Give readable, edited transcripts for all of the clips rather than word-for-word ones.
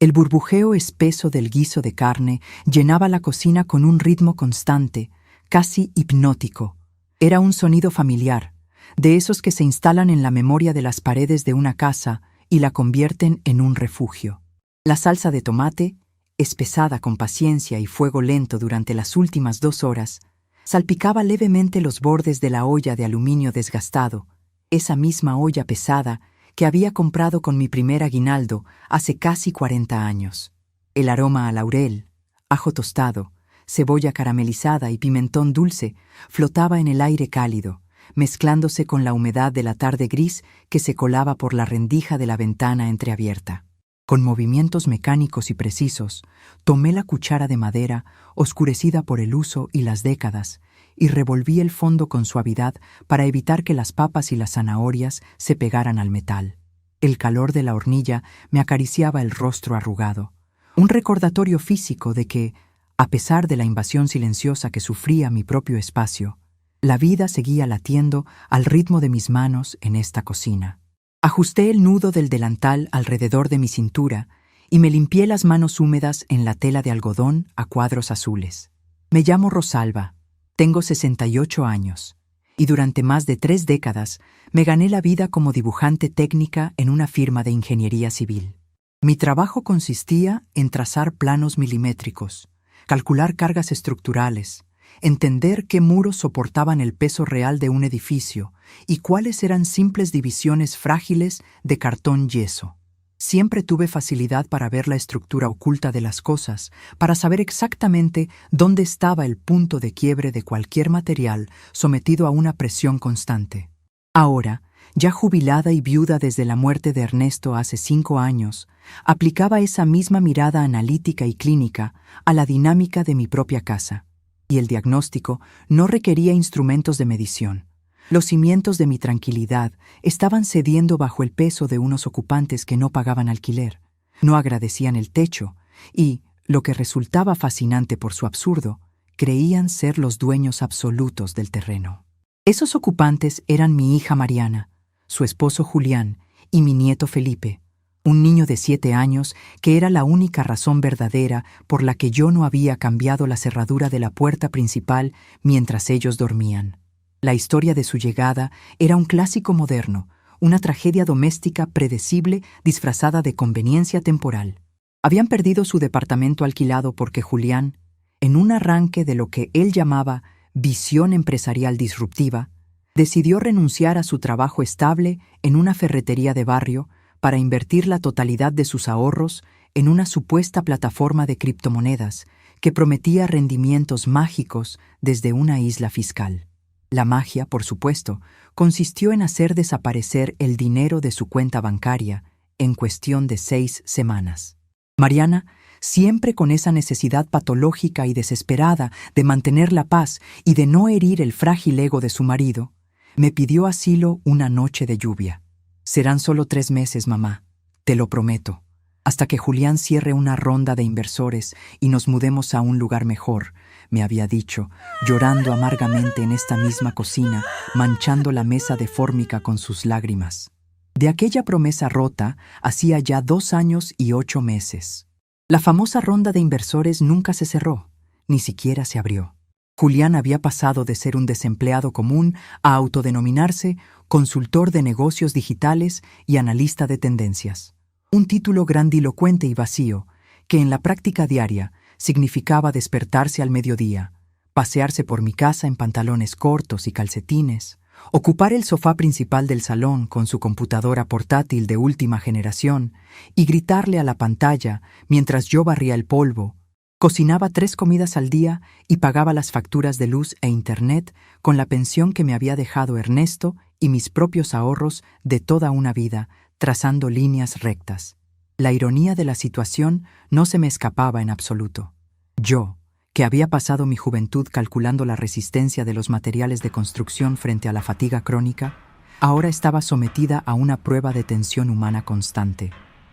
El burbujeo espeso del guiso de carne llenaba la cocina con un ritmo constante, casi hipnótico. Era un sonido familiar, de esos que se instalan en la memoria de las paredes de una casa y la convierten en un refugio. La salsa de tomate, espesada con paciencia y fuego lento durante las últimas 2 horas, salpicaba levemente los bordes de la olla de aluminio desgastado, esa misma olla pesada que había comprado con mi primer aguinaldo hace casi 40 años. El aroma a laurel, ajo tostado, cebolla caramelizada y pimentón dulce flotaba en el aire cálido, mezclándose con la humedad de la tarde gris que se colaba por la rendija de la ventana entreabierta. Con movimientos mecánicos y precisos, tomé la cuchara de madera, oscurecida por el uso y las décadas, y revolví el fondo con suavidad para evitar que las papas y las zanahorias se pegaran al metal. El calor de la hornilla me acariciaba el rostro arrugado, un recordatorio físico de que, a pesar de la invasión silenciosa que sufría mi propio espacio, la vida seguía latiendo al ritmo de mis manos en esta cocina. Ajusté el nudo del delantal alrededor de mi cintura y me limpié las manos húmedas en la tela de algodón a cuadros azules. Me llamo Rosalba, tengo 68 años, y durante más de 3 décadas me gané la vida como dibujante técnica en una firma de ingeniería civil. Mi trabajo consistía en trazar planos milimétricos, calcular cargas estructurales, entender qué muros soportaban el peso real de un edificio y cuáles eran simples divisiones frágiles de cartón-yeso. Siempre tuve facilidad para ver la estructura oculta de las cosas, para saber exactamente dónde estaba el punto de quiebre de cualquier material sometido a una presión constante. Ahora, ya jubilada y viuda desde la muerte de Ernesto hace 5 años, aplicaba esa misma mirada analítica y clínica a la dinámica de mi propia casa. Y el diagnóstico no requería instrumentos de medición. Los cimientos de mi tranquilidad estaban cediendo bajo el peso de unos ocupantes que no pagaban alquiler, no agradecían el techo y, lo que resultaba fascinante por su absurdo, creían ser los dueños absolutos del terreno. Esos ocupantes eran mi hija Mariana, su esposo Julián y mi nieto Felipe, un niño de 7 años que era la única razón verdadera por la que yo no había cambiado la cerradura de la puerta principal mientras ellos dormían. La historia de su llegada era un clásico moderno, una tragedia doméstica predecible disfrazada de conveniencia temporal. Habían perdido su departamento alquilado porque Julián, en un arranque de lo que él llamaba visión empresarial disruptiva, decidió renunciar a su trabajo estable en una ferretería de barrio para invertir la totalidad de sus ahorros en una supuesta plataforma de criptomonedas que prometía rendimientos mágicos desde una isla fiscal. La magia, por supuesto, consistió en hacer desaparecer el dinero de su cuenta bancaria en cuestión de 6 semanas. Mariana, siempre con esa necesidad patológica y desesperada de mantener la paz y de no herir el frágil ego de su marido, me pidió asilo una noche de lluvia. «Serán solo 3 meses, mamá, te lo prometo, hasta que Julián cierre una ronda de inversores y nos mudemos a un lugar mejor», me había dicho, llorando amargamente en esta misma cocina, manchando la mesa de fórmica con sus lágrimas. De aquella promesa rota hacía ya 2 años y 8 meses. La famosa ronda de inversores nunca se cerró, ni siquiera se abrió. Julián había pasado de ser un desempleado común a autodenominarse consultor de negocios digitales y analista de tendencias. Un título grandilocuente y vacío, que en la práctica diaria significaba despertarse al mediodía, pasearse por mi casa en pantalones cortos y calcetines, ocupar el sofá principal del salón con su computadora portátil de última generación y gritarle a la pantalla mientras yo barría el polvo, cocinaba 3 comidas al día y pagaba las facturas de luz e internet con la pensión que me había dejado Ernesto y mis propios ahorros de toda una vida, trazando líneas rectas. La ironía de la situación no se me escapaba en absoluto. Yo, que había pasado mi juventud calculando la resistencia de los materiales de construcción frente a la fatiga crónica, ahora estaba sometida a una prueba de tensión humana constante,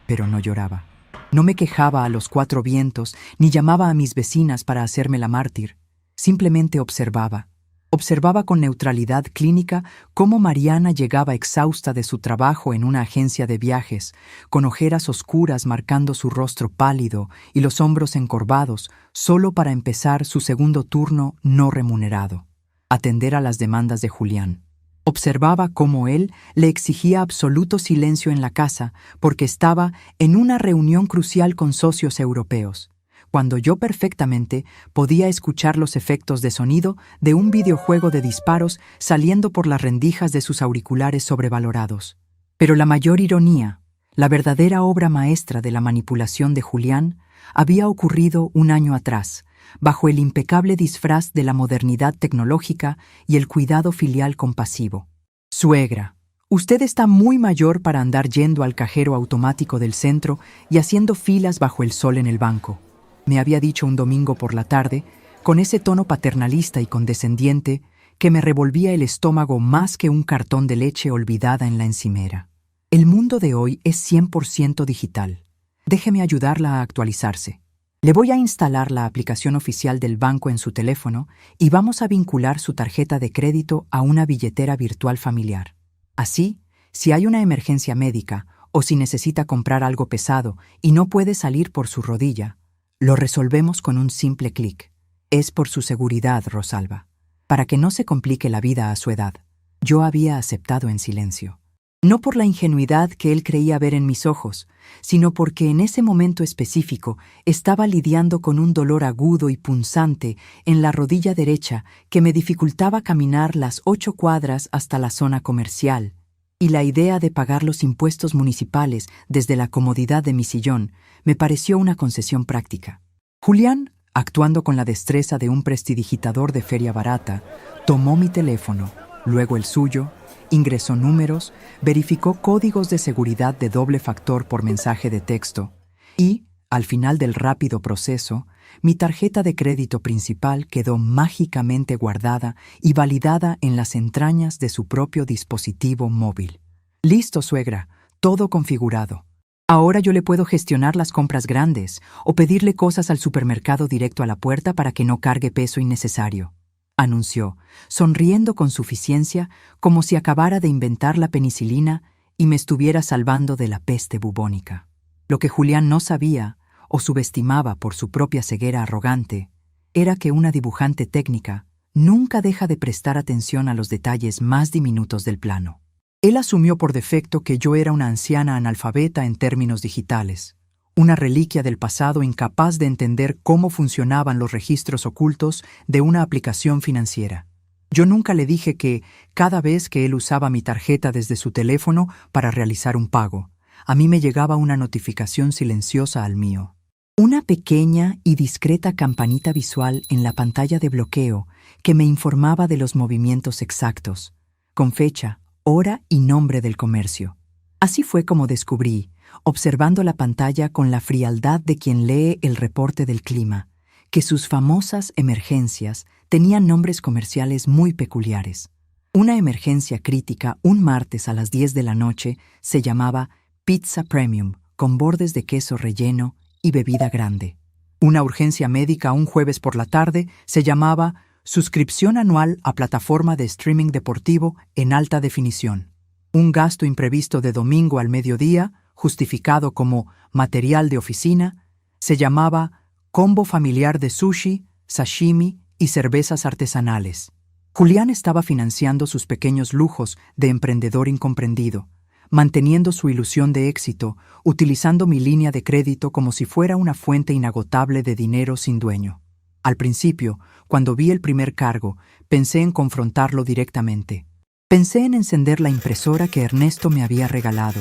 pero no lloraba. No me quejaba a los 4 vientos, ni llamaba a mis vecinas para hacerme la mártir. Simplemente observaba, Observaba con neutralidad clínica cómo Mariana llegaba exhausta de su trabajo en una agencia de viajes, con ojeras oscuras marcando su rostro pálido y los hombros encorvados, solo para empezar su segundo turno no remunerado: atender a las demandas de Julián. Observaba cómo él le exigía absoluto silencio en la casa porque estaba en una reunión crucial con socios europeos, cuando yo perfectamente podía escuchar los efectos de sonido de un videojuego de disparos saliendo por las rendijas de sus auriculares sobrevalorados. Pero la mayor ironía, la verdadera obra maestra de la manipulación de Julián, había ocurrido un año atrás, bajo el impecable disfraz de la modernidad tecnológica y el cuidado filial compasivo. Suegra, usted está muy mayor para andar yendo al cajero automático del centro y haciendo filas bajo el sol en el banco, me había dicho un domingo por la tarde, con ese tono paternalista y condescendiente que me revolvía el estómago más que un cartón de leche olvidada en la encimera. El mundo de hoy es 100% digital. Déjeme ayudarla a actualizarse. Le voy a instalar la aplicación oficial del banco en su teléfono y vamos a vincular su tarjeta de crédito a una billetera virtual familiar. Así, si hay una emergencia médica o si necesita comprar algo pesado y no puede salir por su rodilla, lo resolvemos con un simple clic. Es por su seguridad, Rosalba. Para que no se complique la vida a su edad. Yo había aceptado en silencio. No por la ingenuidad que él creía ver en mis ojos, sino porque en ese momento específico estaba lidiando con un dolor agudo y punzante en la rodilla derecha que me dificultaba caminar las 8 cuadras hasta la zona comercial, y la idea de pagar los impuestos municipales desde la comodidad de mi sillón me pareció una concesión práctica. Julián, actuando con la destreza de un prestidigitador de feria barata, tomó mi teléfono, luego el suyo, ingresó números, verificó códigos de seguridad de doble factor por mensaje de texto y, al final del rápido proceso, mi tarjeta de crédito principal quedó mágicamente guardada y validada en las entrañas de su propio dispositivo móvil. Listo, suegra, todo configurado. Ahora yo le puedo gestionar las compras grandes o pedirle cosas al supermercado directo a la puerta para que no cargue peso innecesario, anunció, sonriendo con suficiencia como si acabara de inventar la penicilina y me estuviera salvando de la peste bubónica. Lo que Julián no sabía, o subestimaba por su propia ceguera arrogante, era que una dibujante técnica nunca deja de prestar atención a los detalles más diminutos del plano. Él asumió por defecto que yo era una anciana analfabeta en términos digitales, una reliquia del pasado incapaz de entender cómo funcionaban los registros ocultos de una aplicación financiera. Yo nunca le dije que, cada vez que él usaba mi tarjeta desde su teléfono para realizar un pago, a mí me llegaba una notificación silenciosa al mío. Una pequeña y discreta campanita visual en la pantalla de bloqueo que me informaba de los movimientos exactos, con fecha, hora y nombre del comercio. Así fue como descubrí, observando la pantalla con la frialdad de quien lee el reporte del clima, que sus famosas emergencias tenían nombres comerciales muy peculiares. Una emergencia crítica un martes a las 10 de la noche se llamaba Pizza Premium, con bordes de queso relleno y bebida grande. Una urgencia médica un jueves por la tarde se llamaba Suscripción anual a plataforma de streaming deportivo en alta definición. Un gasto imprevisto de domingo al mediodía, justificado como material de oficina, se llamaba Combo familiar de sushi, sashimi y cervezas artesanales. Julián estaba financiando sus pequeños lujos de emprendedor incomprendido, manteniendo su ilusión de éxito, utilizando mi línea de crédito como si fuera una fuente inagotable de dinero sin dueño. Al principio, cuando vi el primer cargo, pensé en confrontarlo directamente. Pensé en encender la impresora que Ernesto me había regalado,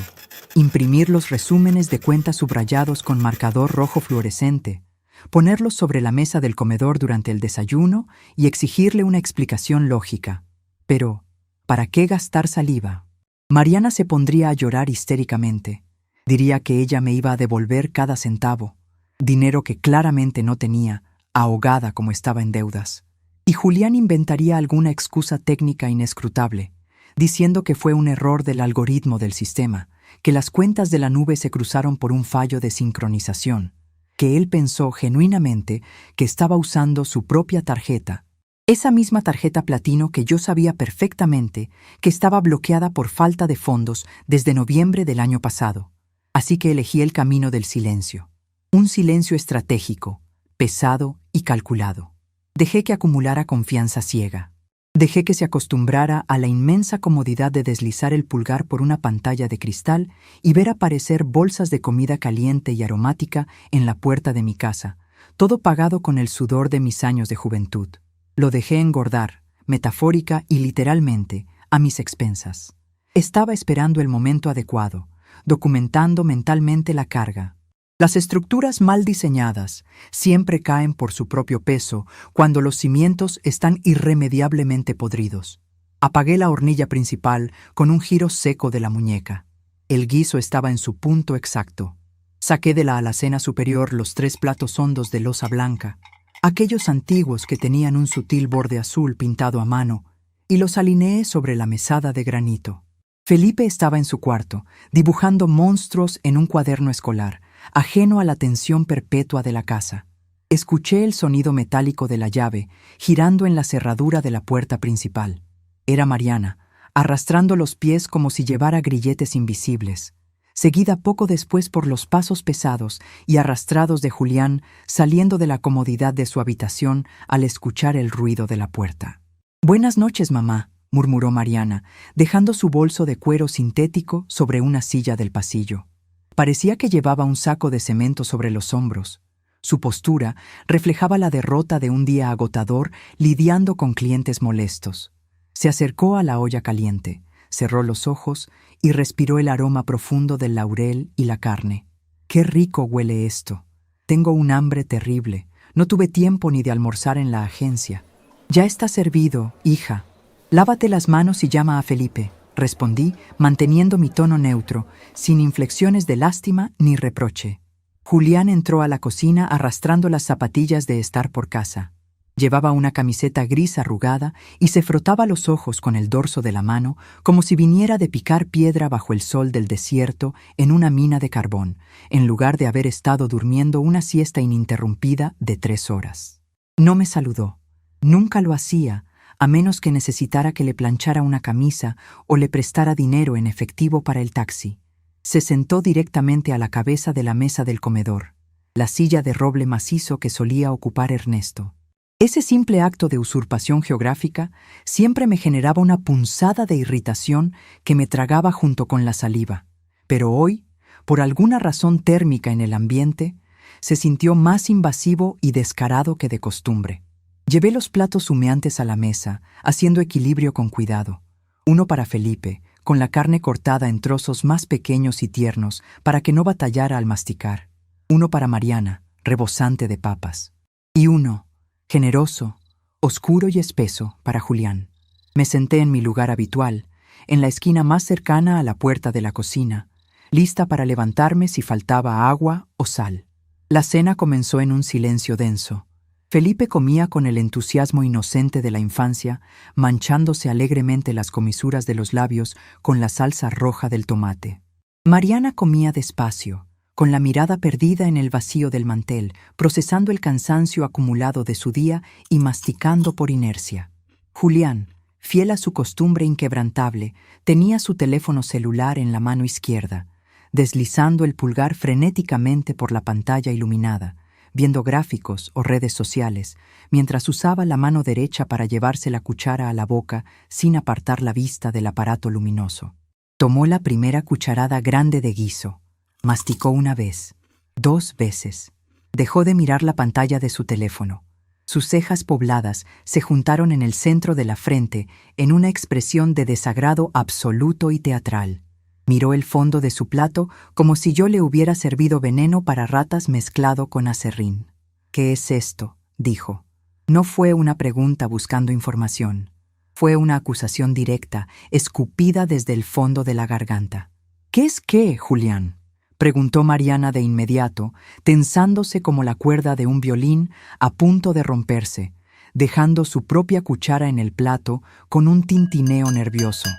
imprimir los resúmenes de cuentas subrayados con marcador rojo fluorescente, ponerlos sobre la mesa del comedor durante el desayuno y exigirle una explicación lógica. Pero, ¿para qué gastar saliva? Mariana se pondría a llorar histéricamente. Diría que ella me iba a devolver cada centavo, dinero que claramente no tenía, ahogada como estaba en deudas. Y Julián inventaría alguna excusa técnica inescrutable, diciendo que fue un error del algoritmo del sistema, que las cuentas de la nube se cruzaron por un fallo de sincronización, que él pensó genuinamente que estaba usando su propia tarjeta Esa misma tarjeta platino que yo sabía perfectamente que estaba bloqueada por falta de fondos desde noviembre del año pasado. Así que elegí el camino del silencio. Un silencio estratégico, pesado y calculado. Dejé que acumulara confianza ciega. Dejé que se acostumbrara a la inmensa comodidad de deslizar el pulgar por una pantalla de cristal y ver aparecer bolsas de comida caliente y aromática en la puerta de mi casa, todo pagado con el sudor de mis años de juventud. Lo dejé engordar, metafórica y literalmente, a mis expensas. Estaba esperando el momento adecuado, documentando mentalmente la carga. Las estructuras mal diseñadas siempre caen por su propio peso cuando los cimientos están irremediablemente podridos. Apagué la hornilla principal con un giro seco de la muñeca. El guiso estaba en su punto exacto. Saqué de la alacena superior los 3 platos hondos de loza blanca, aquellos antiguos que tenían un sutil borde azul pintado a mano, y los alineé sobre la mesada de granito. Felipe estaba en su cuarto, dibujando monstruos en un cuaderno escolar, ajeno a la tensión perpetua de la casa. Escuché el sonido metálico de la llave, girando en la cerradura de la puerta principal. Era Mariana, arrastrando los pies como si llevara grilletes invisibles, seguida poco después por los pasos pesados y arrastrados de Julián saliendo de la comodidad de su habitación al escuchar el ruido de la puerta. «Buenas noches, mamá», murmuró Mariana, dejando su bolso de cuero sintético sobre una silla del pasillo. Parecía que llevaba un saco de cemento sobre los hombros. Su postura reflejaba la derrota de un día agotador lidiando con clientes molestos. Se acercó a la olla caliente, cerró los ojos y respiró el aroma profundo del laurel y la carne. «Qué rico huele esto. Tengo un hambre terrible. No tuve tiempo ni de almorzar en la agencia». «Ya está servido, hija. Lávate las manos y llama a Felipe», respondí, manteniendo mi tono neutro, sin inflexiones de lástima ni reproche. Julián entró a la cocina arrastrando las zapatillas de estar por casa. Llevaba una camiseta gris arrugada y se frotaba los ojos con el dorso de la mano como si viniera de picar piedra bajo el sol del desierto en una mina de carbón, en lugar de haber estado durmiendo una siesta ininterrumpida de 3 horas. No me saludó. Nunca lo hacía, a menos que necesitara que le planchara una camisa o le prestara dinero en efectivo para el taxi. Se sentó directamente a la cabeza de la mesa del comedor, la silla de roble macizo que solía ocupar Ernesto. Ese simple acto de usurpación geográfica siempre me generaba una punzada de irritación que me tragaba junto con la saliva. Pero hoy, por alguna razón térmica en el ambiente, se sintió más invasivo y descarado que de costumbre. Llevé los platos humeantes a la mesa, haciendo equilibrio con cuidado. Uno para Felipe, con la carne cortada en trozos más pequeños y tiernos para que no batallara al masticar. Uno para Mariana, rebosante de papas. Y uno, generoso, oscuro y espeso, para Julián. Me senté en mi lugar habitual, en la esquina más cercana a la puerta de la cocina, lista para levantarme si faltaba agua o sal. La cena comenzó en un silencio denso. Felipe comía con el entusiasmo inocente de la infancia, manchándose alegremente las comisuras de los labios con la salsa roja del tomate. Mariana comía despacio, con la mirada perdida en el vacío del mantel, procesando el cansancio acumulado de su día y masticando por inercia. Julián, fiel a su costumbre inquebrantable, tenía su teléfono celular en la mano izquierda, deslizando el pulgar frenéticamente por la pantalla iluminada, viendo gráficos o redes sociales, mientras usaba la mano derecha para llevarse la cuchara a la boca sin apartar la vista del aparato luminoso. Tomó la primera cucharada grande de guiso. Masticó una vez, 2 veces. Dejó de mirar la pantalla de su teléfono. Sus cejas pobladas se juntaron en el centro de la frente en una expresión de desagrado absoluto y teatral. Miró el fondo de su plato como si yo le hubiera servido veneno para ratas mezclado con aserrín. «¿Qué es esto?», dijo. No fue una pregunta buscando información. Fue una acusación directa, escupida desde el fondo de la garganta. «¿Qué es qué, Julián?», preguntó Mariana de inmediato, tensándose como la cuerda de un violín a punto de romperse, dejando su propia cuchara en el plato con un tintineo nervioso.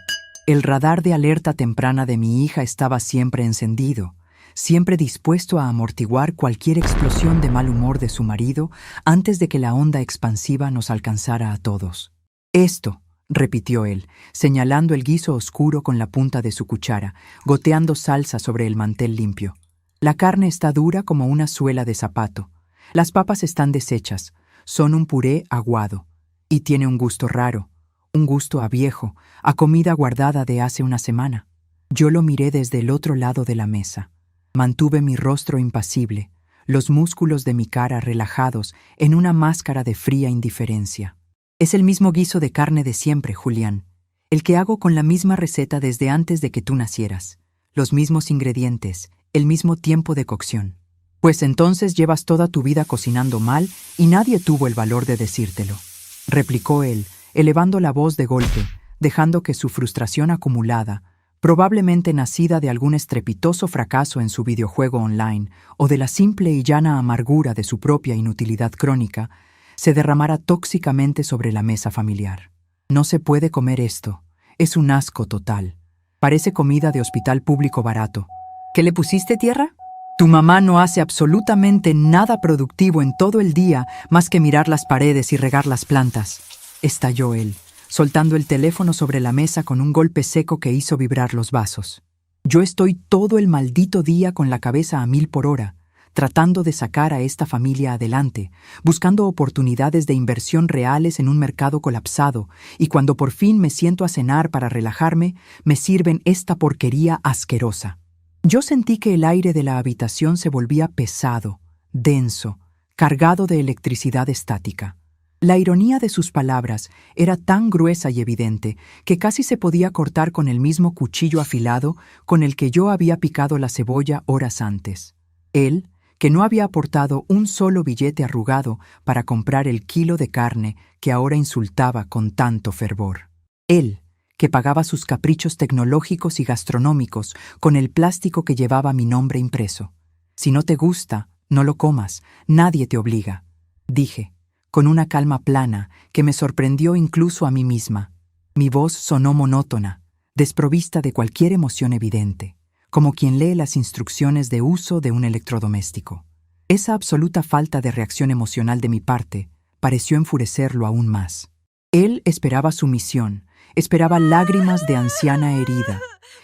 El radar de alerta temprana de mi hija estaba siempre encendido, siempre dispuesto a amortiguar cualquier explosión de mal humor de su marido antes de que la onda expansiva nos alcanzara a todos. Esto, repitió él, señalando el guiso oscuro con la punta de su cuchara, goteando salsa sobre el mantel limpio. La carne está dura como una suela de zapato. Las papas están deshechas, son un puré aguado, y tiene un gusto raro, un gusto a viejo, a comida guardada de hace una semana. Yo lo miré desde el otro lado de la mesa. Mantuve mi rostro impasible, los músculos de mi cara relajados en una máscara de fría indiferencia. Es el mismo guiso de carne de siempre, Julián, el que hago con la misma receta desde antes de que tú nacieras, los mismos ingredientes, el mismo tiempo de cocción. Pues entonces llevas toda tu vida cocinando mal y nadie tuvo el valor de decírtelo, replicó él, elevando la voz de golpe, dejando que su frustración acumulada, probablemente nacida de algún estrepitoso fracaso en su videojuego online o de la simple y llana amargura de su propia inutilidad crónica, se derramara tóxicamente sobre la mesa familiar. No se puede comer esto. Es un asco total. Parece comida de hospital público barato. ¿Qué le pusiste, tierra? Tu mamá no hace absolutamente nada productivo en todo el día más que mirar las paredes y regar las plantas, estalló él, soltando el teléfono sobre la mesa con un golpe seco que hizo vibrar los vasos. Yo estoy todo el maldito día con la cabeza a 1000 por hora, tratando de sacar a esta familia adelante, buscando oportunidades de inversión reales en un mercado colapsado, y cuando por fin me siento a cenar para relajarme, me sirven esta porquería asquerosa. Yo sentí que el aire de la habitación se volvía pesado, denso, cargado de electricidad estática. La ironía de sus palabras era tan gruesa y evidente que casi se podía cortar con el mismo cuchillo afilado con el que yo había picado la cebolla horas antes. Él, que no había aportado un solo billete arrugado para comprar el kilo de carne que ahora insultaba con tanto fervor. Él, que pagaba sus caprichos tecnológicos y gastronómicos con el plástico que llevaba mi nombre impreso. Si no te gusta, no lo comas, nadie te obliga, dije, con una calma plana que me sorprendió incluso a mí misma. Mi voz sonó monótona, desprovista de cualquier emoción evidente, como quien lee las instrucciones de uso de un electrodoméstico. Esa absoluta falta de reacción emocional de mi parte pareció enfurecerlo aún más. Él esperaba sumisión, esperaba lágrimas de anciana herida,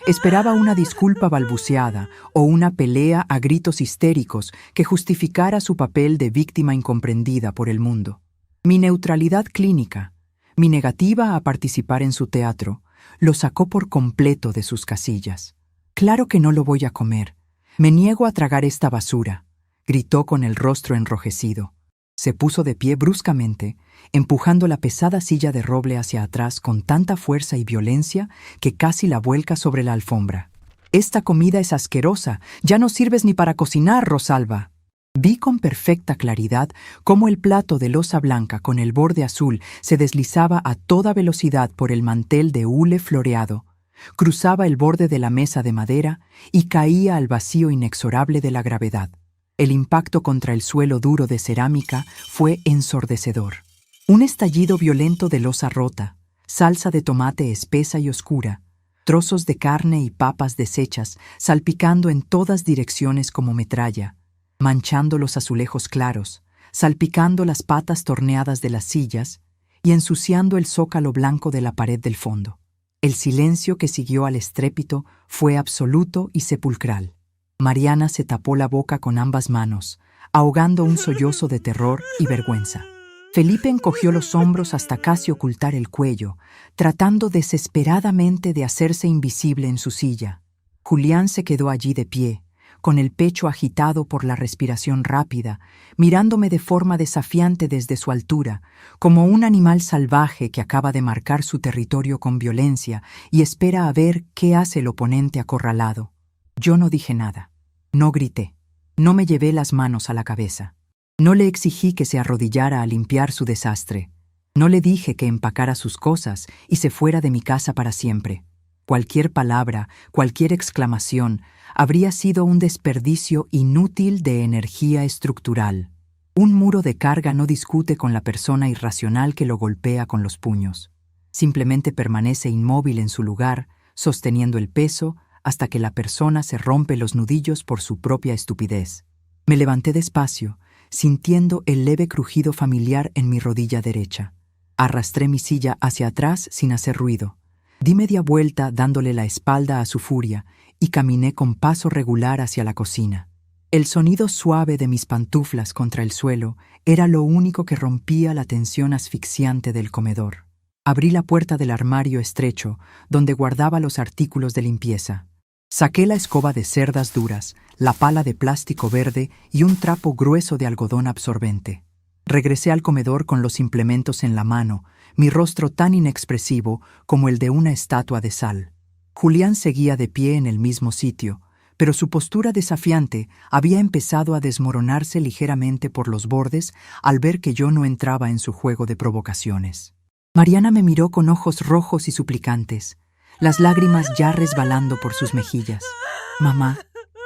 esperaba una disculpa balbuceada o una pelea a gritos histéricos que justificara su papel de víctima incomprendida por el mundo. Mi neutralidad clínica, mi negativa a participar en su teatro, lo sacó por completo de sus casillas. «Claro que no lo voy a comer. Me niego a tragar esta basura», gritó con el rostro enrojecido. Se puso de pie bruscamente, empujando la pesada silla de roble hacia atrás con tanta fuerza y violencia que casi la vuelca sobre la alfombra. «Esta comida es asquerosa. Ya no sirves ni para cocinar, Rosalba». Vi con perfecta claridad cómo el plato de loza blanca con el borde azul se deslizaba a toda velocidad por el mantel de hule floreado, cruzaba el borde de la mesa de madera y caía al vacío inexorable de la gravedad. El impacto contra el suelo duro de cerámica fue ensordecedor. Un estallido violento de loza rota, salsa de tomate espesa y oscura, trozos de carne y papas deshechas salpicando en todas direcciones como metralla, manchando los azulejos claros, salpicando las patas torneadas de las sillas y ensuciando el zócalo blanco de la pared del fondo. El silencio que siguió al estrépito fue absoluto y sepulcral. Mariana se tapó la boca con ambas manos, ahogando un sollozo de terror y vergüenza. Felipe encogió los hombros hasta casi ocultar el cuello, tratando desesperadamente de hacerse invisible en su silla. Julián se quedó allí de pie, con el pecho agitado por la respiración rápida, mirándome de forma desafiante desde su altura, como un animal salvaje que acaba de marcar su territorio con violencia y espera a ver qué hace el oponente acorralado. Yo no dije nada, no grité, no me llevé las manos a la cabeza, no le exigí que se arrodillara a limpiar su desastre, no le dije que empacara sus cosas y se fuera de mi casa para siempre. Cualquier palabra, cualquier exclamación, habría sido un desperdicio inútil de energía estructural. Un muro de carga no discute con la persona irracional que lo golpea con los puños. Simplemente permanece inmóvil en su lugar, sosteniendo el peso, hasta que la persona se rompe los nudillos por su propia estupidez. Me levanté despacio, sintiendo el leve crujido familiar en mi rodilla derecha. Arrastré mi silla hacia atrás sin hacer ruido. Di media vuelta dándole la espalda a su furia y caminé con paso regular hacia la cocina. El sonido suave de mis pantuflas contra el suelo era lo único que rompía la tensión asfixiante del comedor. Abrí la puerta del armario estrecho donde guardaba los artículos de limpieza. Saqué la escoba de cerdas duras, la pala de plástico verde y un trapo grueso de algodón absorbente. Regresé al comedor con los implementos en la mano, mi rostro tan inexpresivo como el de una estatua de sal. Julián seguía de pie en el mismo sitio, pero su postura desafiante había empezado a desmoronarse ligeramente por los bordes al ver que yo no entraba en su juego de provocaciones. Mariana me miró con ojos rojos y suplicantes, las lágrimas ya resbalando por sus mejillas. «Mamá,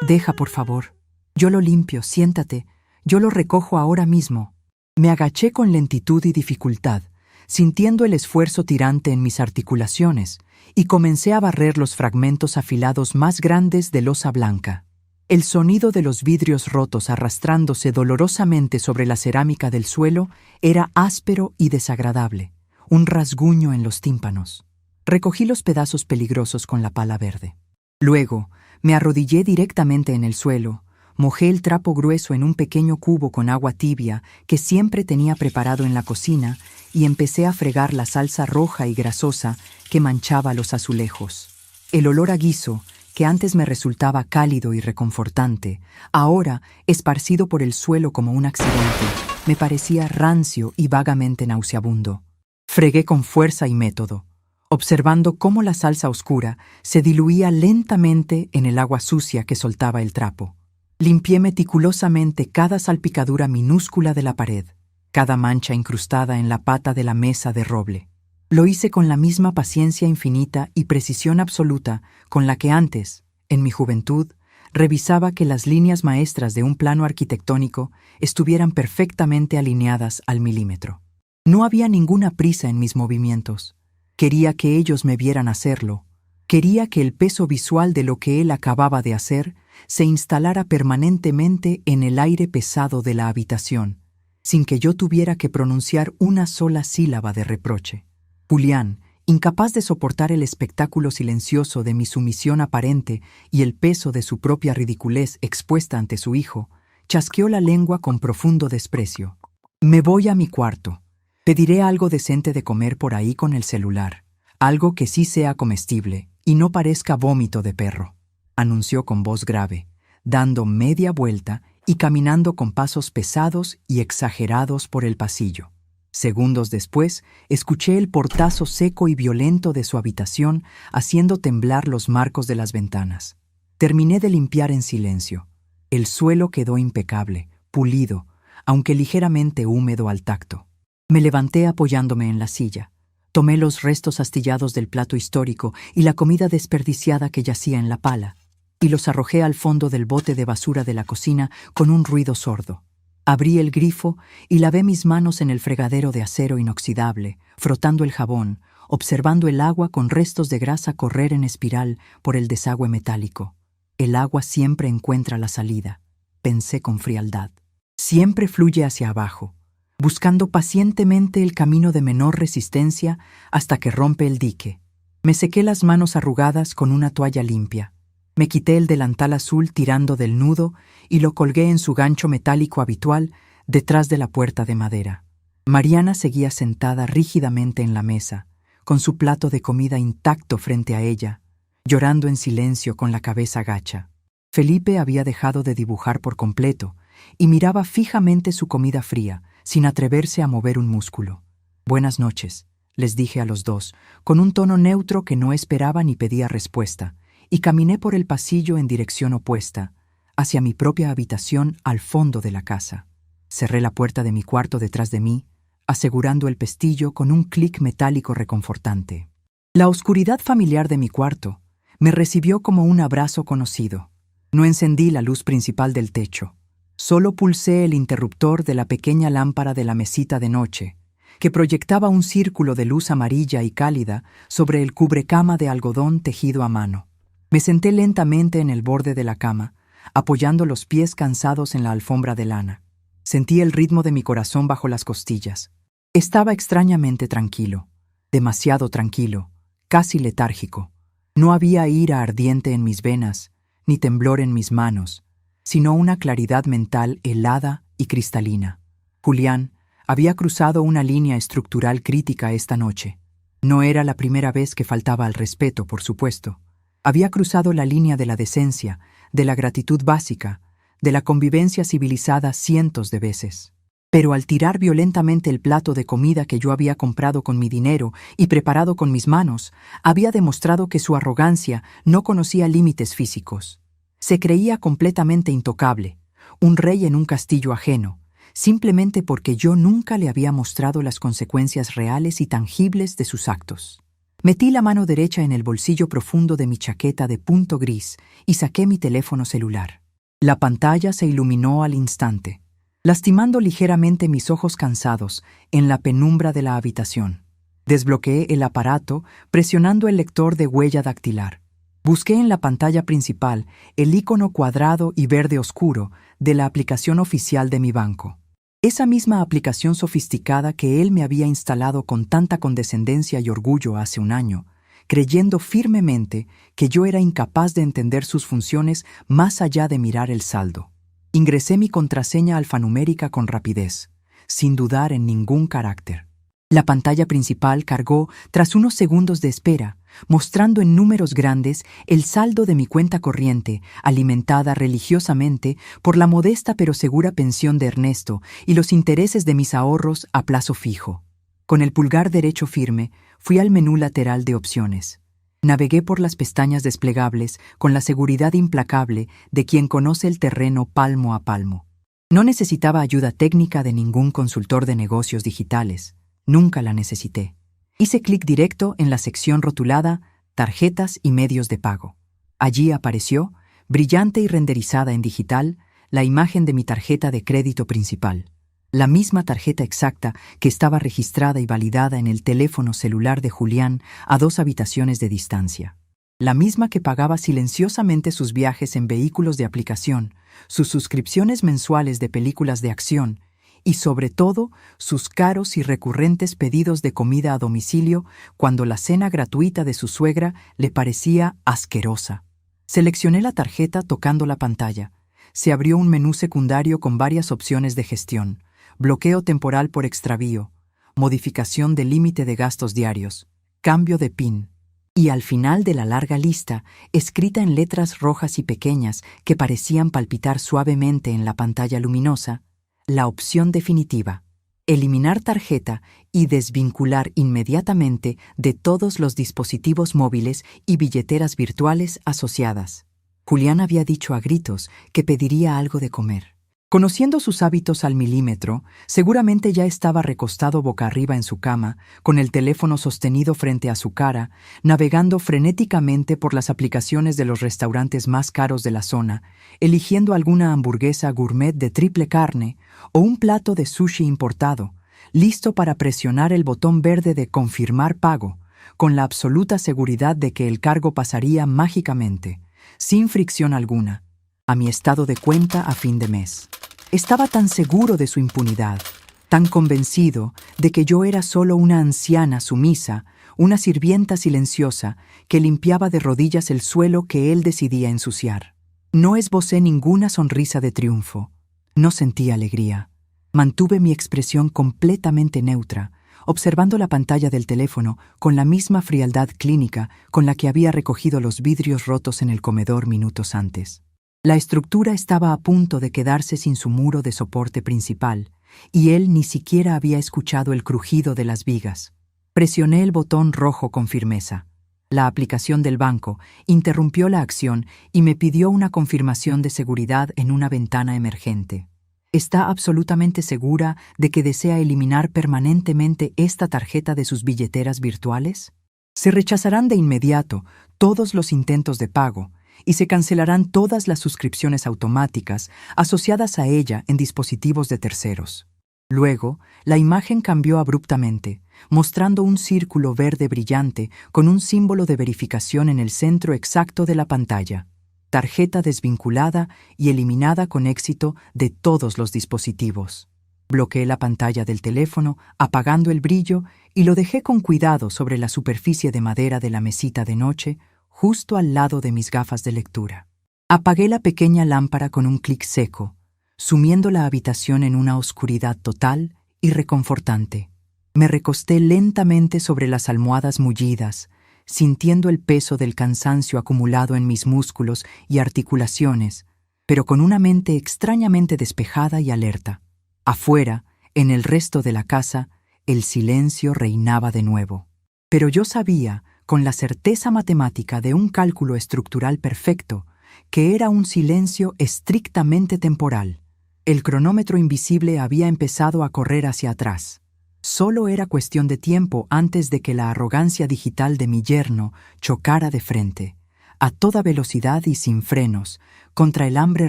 deja, por favor. Yo lo limpio, siéntate. Yo lo recojo ahora mismo». Me agaché con lentitud y dificultad, sintiendo el esfuerzo tirante en mis articulaciones, y comencé a barrer los fragmentos afilados más grandes de losa blanca. El sonido de los vidrios rotos arrastrándose dolorosamente sobre la cerámica del suelo era áspero y desagradable, un rasguño en los tímpanos. Recogí los pedazos peligrosos con la pala verde. Luego, me arrodillé directamente en el suelo, mojé el trapo grueso en un pequeño cubo con agua tibia que siempre tenía preparado en la cocina y empecé a fregar la salsa roja y grasosa que manchaba los azulejos. El olor a guiso, que antes me resultaba cálido y reconfortante, ahora, esparcido por el suelo como un accidente, me parecía rancio y vagamente nauseabundo. Fregué con fuerza y método, observando cómo la salsa oscura se diluía lentamente en el agua sucia que soltaba el trapo. Limpié meticulosamente cada salpicadura minúscula de la pared, cada mancha incrustada en la pata de la mesa de roble. Lo hice con la misma paciencia infinita y precisión absoluta con la que antes, en mi juventud, revisaba que las líneas maestras de un plano arquitectónico estuvieran perfectamente alineadas al milímetro. No había ninguna prisa en mis movimientos. Quería que ellos me vieran hacerlo. Quería que el peso visual de lo que él acababa de hacer se instalara permanentemente en el aire pesado de la habitación, sin que yo tuviera que pronunciar una sola sílaba de reproche. Julián, incapaz de soportar el espectáculo silencioso de mi sumisión aparente y el peso de su propia ridiculez expuesta ante su hijo, chasqueó la lengua con profundo desprecio. «Me voy a mi cuarto. Pediré algo decente de comer por ahí con el celular. Algo que sí sea comestible y no parezca vómito de perro», anunció con voz grave, dando media vuelta y caminando con pasos pesados y exagerados por el pasillo. Segundos después, escuché el portazo seco y violento de su habitación haciendo temblar los marcos de las ventanas. Terminé de limpiar en silencio. El suelo quedó impecable, pulido, aunque ligeramente húmedo al tacto. Me levanté apoyándome en la silla. Tomé los restos astillados del plato histórico y la comida desperdiciada que yacía en la pala, y los arrojé al fondo del bote de basura de la cocina con un ruido sordo. Abrí el grifo y lavé mis manos en el fregadero de acero inoxidable, frotando el jabón, observando el agua con restos de grasa correr en espiral por el desagüe metálico. El agua siempre encuentra la salida, pensé con frialdad. Siempre fluye hacia abajo, buscando pacientemente el camino de menor resistencia hasta que rompe el dique. Me sequé las manos arrugadas con una toalla limpia. Me quité el delantal azul tirando del nudo y lo colgué en su gancho metálico habitual detrás de la puerta de madera. Mariana seguía sentada rígidamente en la mesa, con su plato de comida intacto frente a ella, llorando en silencio con la cabeza gacha. Felipe había dejado de dibujar por completo y miraba fijamente su comida fría, sin atreverse a mover un músculo. «Buenas noches», les dije a los dos, con un tono neutro que no esperaba ni pedía respuesta, y caminé por el pasillo en dirección opuesta, hacia mi propia habitación al fondo de la casa. Cerré la puerta de mi cuarto detrás de mí, asegurando el pestillo con un clic metálico reconfortante. La oscuridad familiar de mi cuarto me recibió como un abrazo conocido. No encendí la luz principal del techo. Solo pulsé el interruptor de la pequeña lámpara de la mesita de noche, que proyectaba un círculo de luz amarilla y cálida sobre el cubrecama de algodón tejido a mano. Me senté lentamente en el borde de la cama, apoyando los pies cansados en la alfombra de lana. Sentí el ritmo de mi corazón bajo las costillas. Estaba extrañamente tranquilo, demasiado tranquilo, casi letárgico. No había ira ardiente en mis venas, ni temblor en mis manos, sino una claridad mental helada y cristalina. Julián había cruzado una línea estructural crítica esta noche. No era la primera vez que faltaba al respeto, por supuesto. Había cruzado la línea de la decencia, de la gratitud básica, de la convivencia civilizada cientos de veces. Pero al tirar violentamente el plato de comida que yo había comprado con mi dinero y preparado con mis manos, había demostrado que su arrogancia no conocía límites físicos. Se creía completamente intocable, un rey en un castillo ajeno, simplemente porque yo nunca le había mostrado las consecuencias reales y tangibles de sus actos. Metí la mano derecha en el bolsillo profundo de mi chaqueta de punto gris y saqué mi teléfono celular. La pantalla se iluminó al instante, lastimando ligeramente mis ojos cansados en la penumbra de la habitación. Desbloqueé el aparato presionando el lector de huella dactilar. Busqué en la pantalla principal el icono cuadrado y verde oscuro de la aplicación oficial de mi banco. Esa misma aplicación sofisticada que él me había instalado con tanta condescendencia y orgullo hace un año, creyendo firmemente que yo era incapaz de entender sus funciones más allá de mirar el saldo. Ingresé mi contraseña alfanumérica con rapidez, sin dudar en ningún carácter. La pantalla principal cargó tras unos segundos de espera, mostrando en números grandes el saldo de mi cuenta corriente, alimentada religiosamente por la modesta pero segura pensión de Ernesto y los intereses de mis ahorros a plazo fijo. Con el pulgar derecho firme, fui al menú lateral de opciones. Navegué por las pestañas desplegables con la seguridad implacable de quien conoce el terreno palmo a palmo. No necesitaba ayuda técnica de ningún consultor de negocios digitales. Nunca la necesité. Hice clic directo en la sección rotulada Tarjetas y medios de pago. Allí apareció, brillante y renderizada en digital, la imagen de mi tarjeta de crédito principal. La misma tarjeta exacta que estaba registrada y validada en el teléfono celular de Julián a 2 habitaciones de distancia. La misma que pagaba silenciosamente sus viajes en vehículos de aplicación, sus suscripciones mensuales de películas de acción y, sobre todo, sus caros y recurrentes pedidos de comida a domicilio cuando la cena gratuita de su suegra le parecía asquerosa. Seleccioné la tarjeta tocando la pantalla. Se abrió un menú secundario con varias opciones de gestión: bloqueo temporal por extravío, modificación del límite de gastos diarios, cambio de PIN. Y al final de la larga lista, escrita en letras rojas y pequeñas que parecían palpitar suavemente en la pantalla luminosa, la opción definitiva: eliminar tarjeta y desvincular inmediatamente de todos los dispositivos móviles y billeteras virtuales asociadas. Julián había dicho a gritos que pediría algo de comer. Conociendo sus hábitos al milímetro, seguramente ya estaba recostado boca arriba en su cama, con el teléfono sostenido frente a su cara, navegando frenéticamente por las aplicaciones de los restaurantes más caros de la zona, eligiendo alguna hamburguesa gourmet de triple carne o un plato de sushi importado, listo para presionar el botón verde de confirmar pago, con la absoluta seguridad de que el cargo pasaría mágicamente, sin fricción alguna, a mi estado de cuenta a fin de mes. Estaba tan seguro de su impunidad, tan convencido de que yo era solo una anciana sumisa, una sirvienta silenciosa que limpiaba de rodillas el suelo que él decidía ensuciar. No esbocé ninguna sonrisa de triunfo. No sentí alegría. Mantuve mi expresión completamente neutra, observando la pantalla del teléfono con la misma frialdad clínica con la que había recogido los vidrios rotos en el comedor minutos antes. La estructura estaba a punto de quedarse sin su muro de soporte principal, y él ni siquiera había escuchado el crujido de las vigas. Presioné el botón rojo con firmeza. La aplicación del banco interrumpió la acción y me pidió una confirmación de seguridad en una ventana emergente. ¿Está absolutamente segura de que desea eliminar permanentemente esta tarjeta de sus billeteras virtuales? Se rechazarán de inmediato todos los intentos de pago, y se cancelarán todas las suscripciones automáticas asociadas a ella en dispositivos de terceros. Luego, la imagen cambió abruptamente, mostrando un círculo verde brillante con un símbolo de verificación en el centro exacto de la pantalla. Tarjeta desvinculada y eliminada con éxito de todos los dispositivos. Bloqueé la pantalla del teléfono, apagando el brillo, y lo dejé con cuidado sobre la superficie de madera de la mesita de noche, justo al lado de mis gafas de lectura. Apagué la pequeña lámpara con un clic seco, sumiendo la habitación en una oscuridad total y reconfortante. Me recosté lentamente sobre las almohadas mullidas, sintiendo el peso del cansancio acumulado en mis músculos y articulaciones, pero con una mente extrañamente despejada y alerta. Afuera, en el resto de la casa, el silencio reinaba de nuevo. Pero yo sabía, con la certeza matemática de un cálculo estructural perfecto, que era un silencio estrictamente temporal. El cronómetro invisible había empezado a correr hacia atrás. Solo era cuestión de tiempo antes de que la arrogancia digital de mi yerno chocara de frente, a toda velocidad y sin frenos, contra el hambre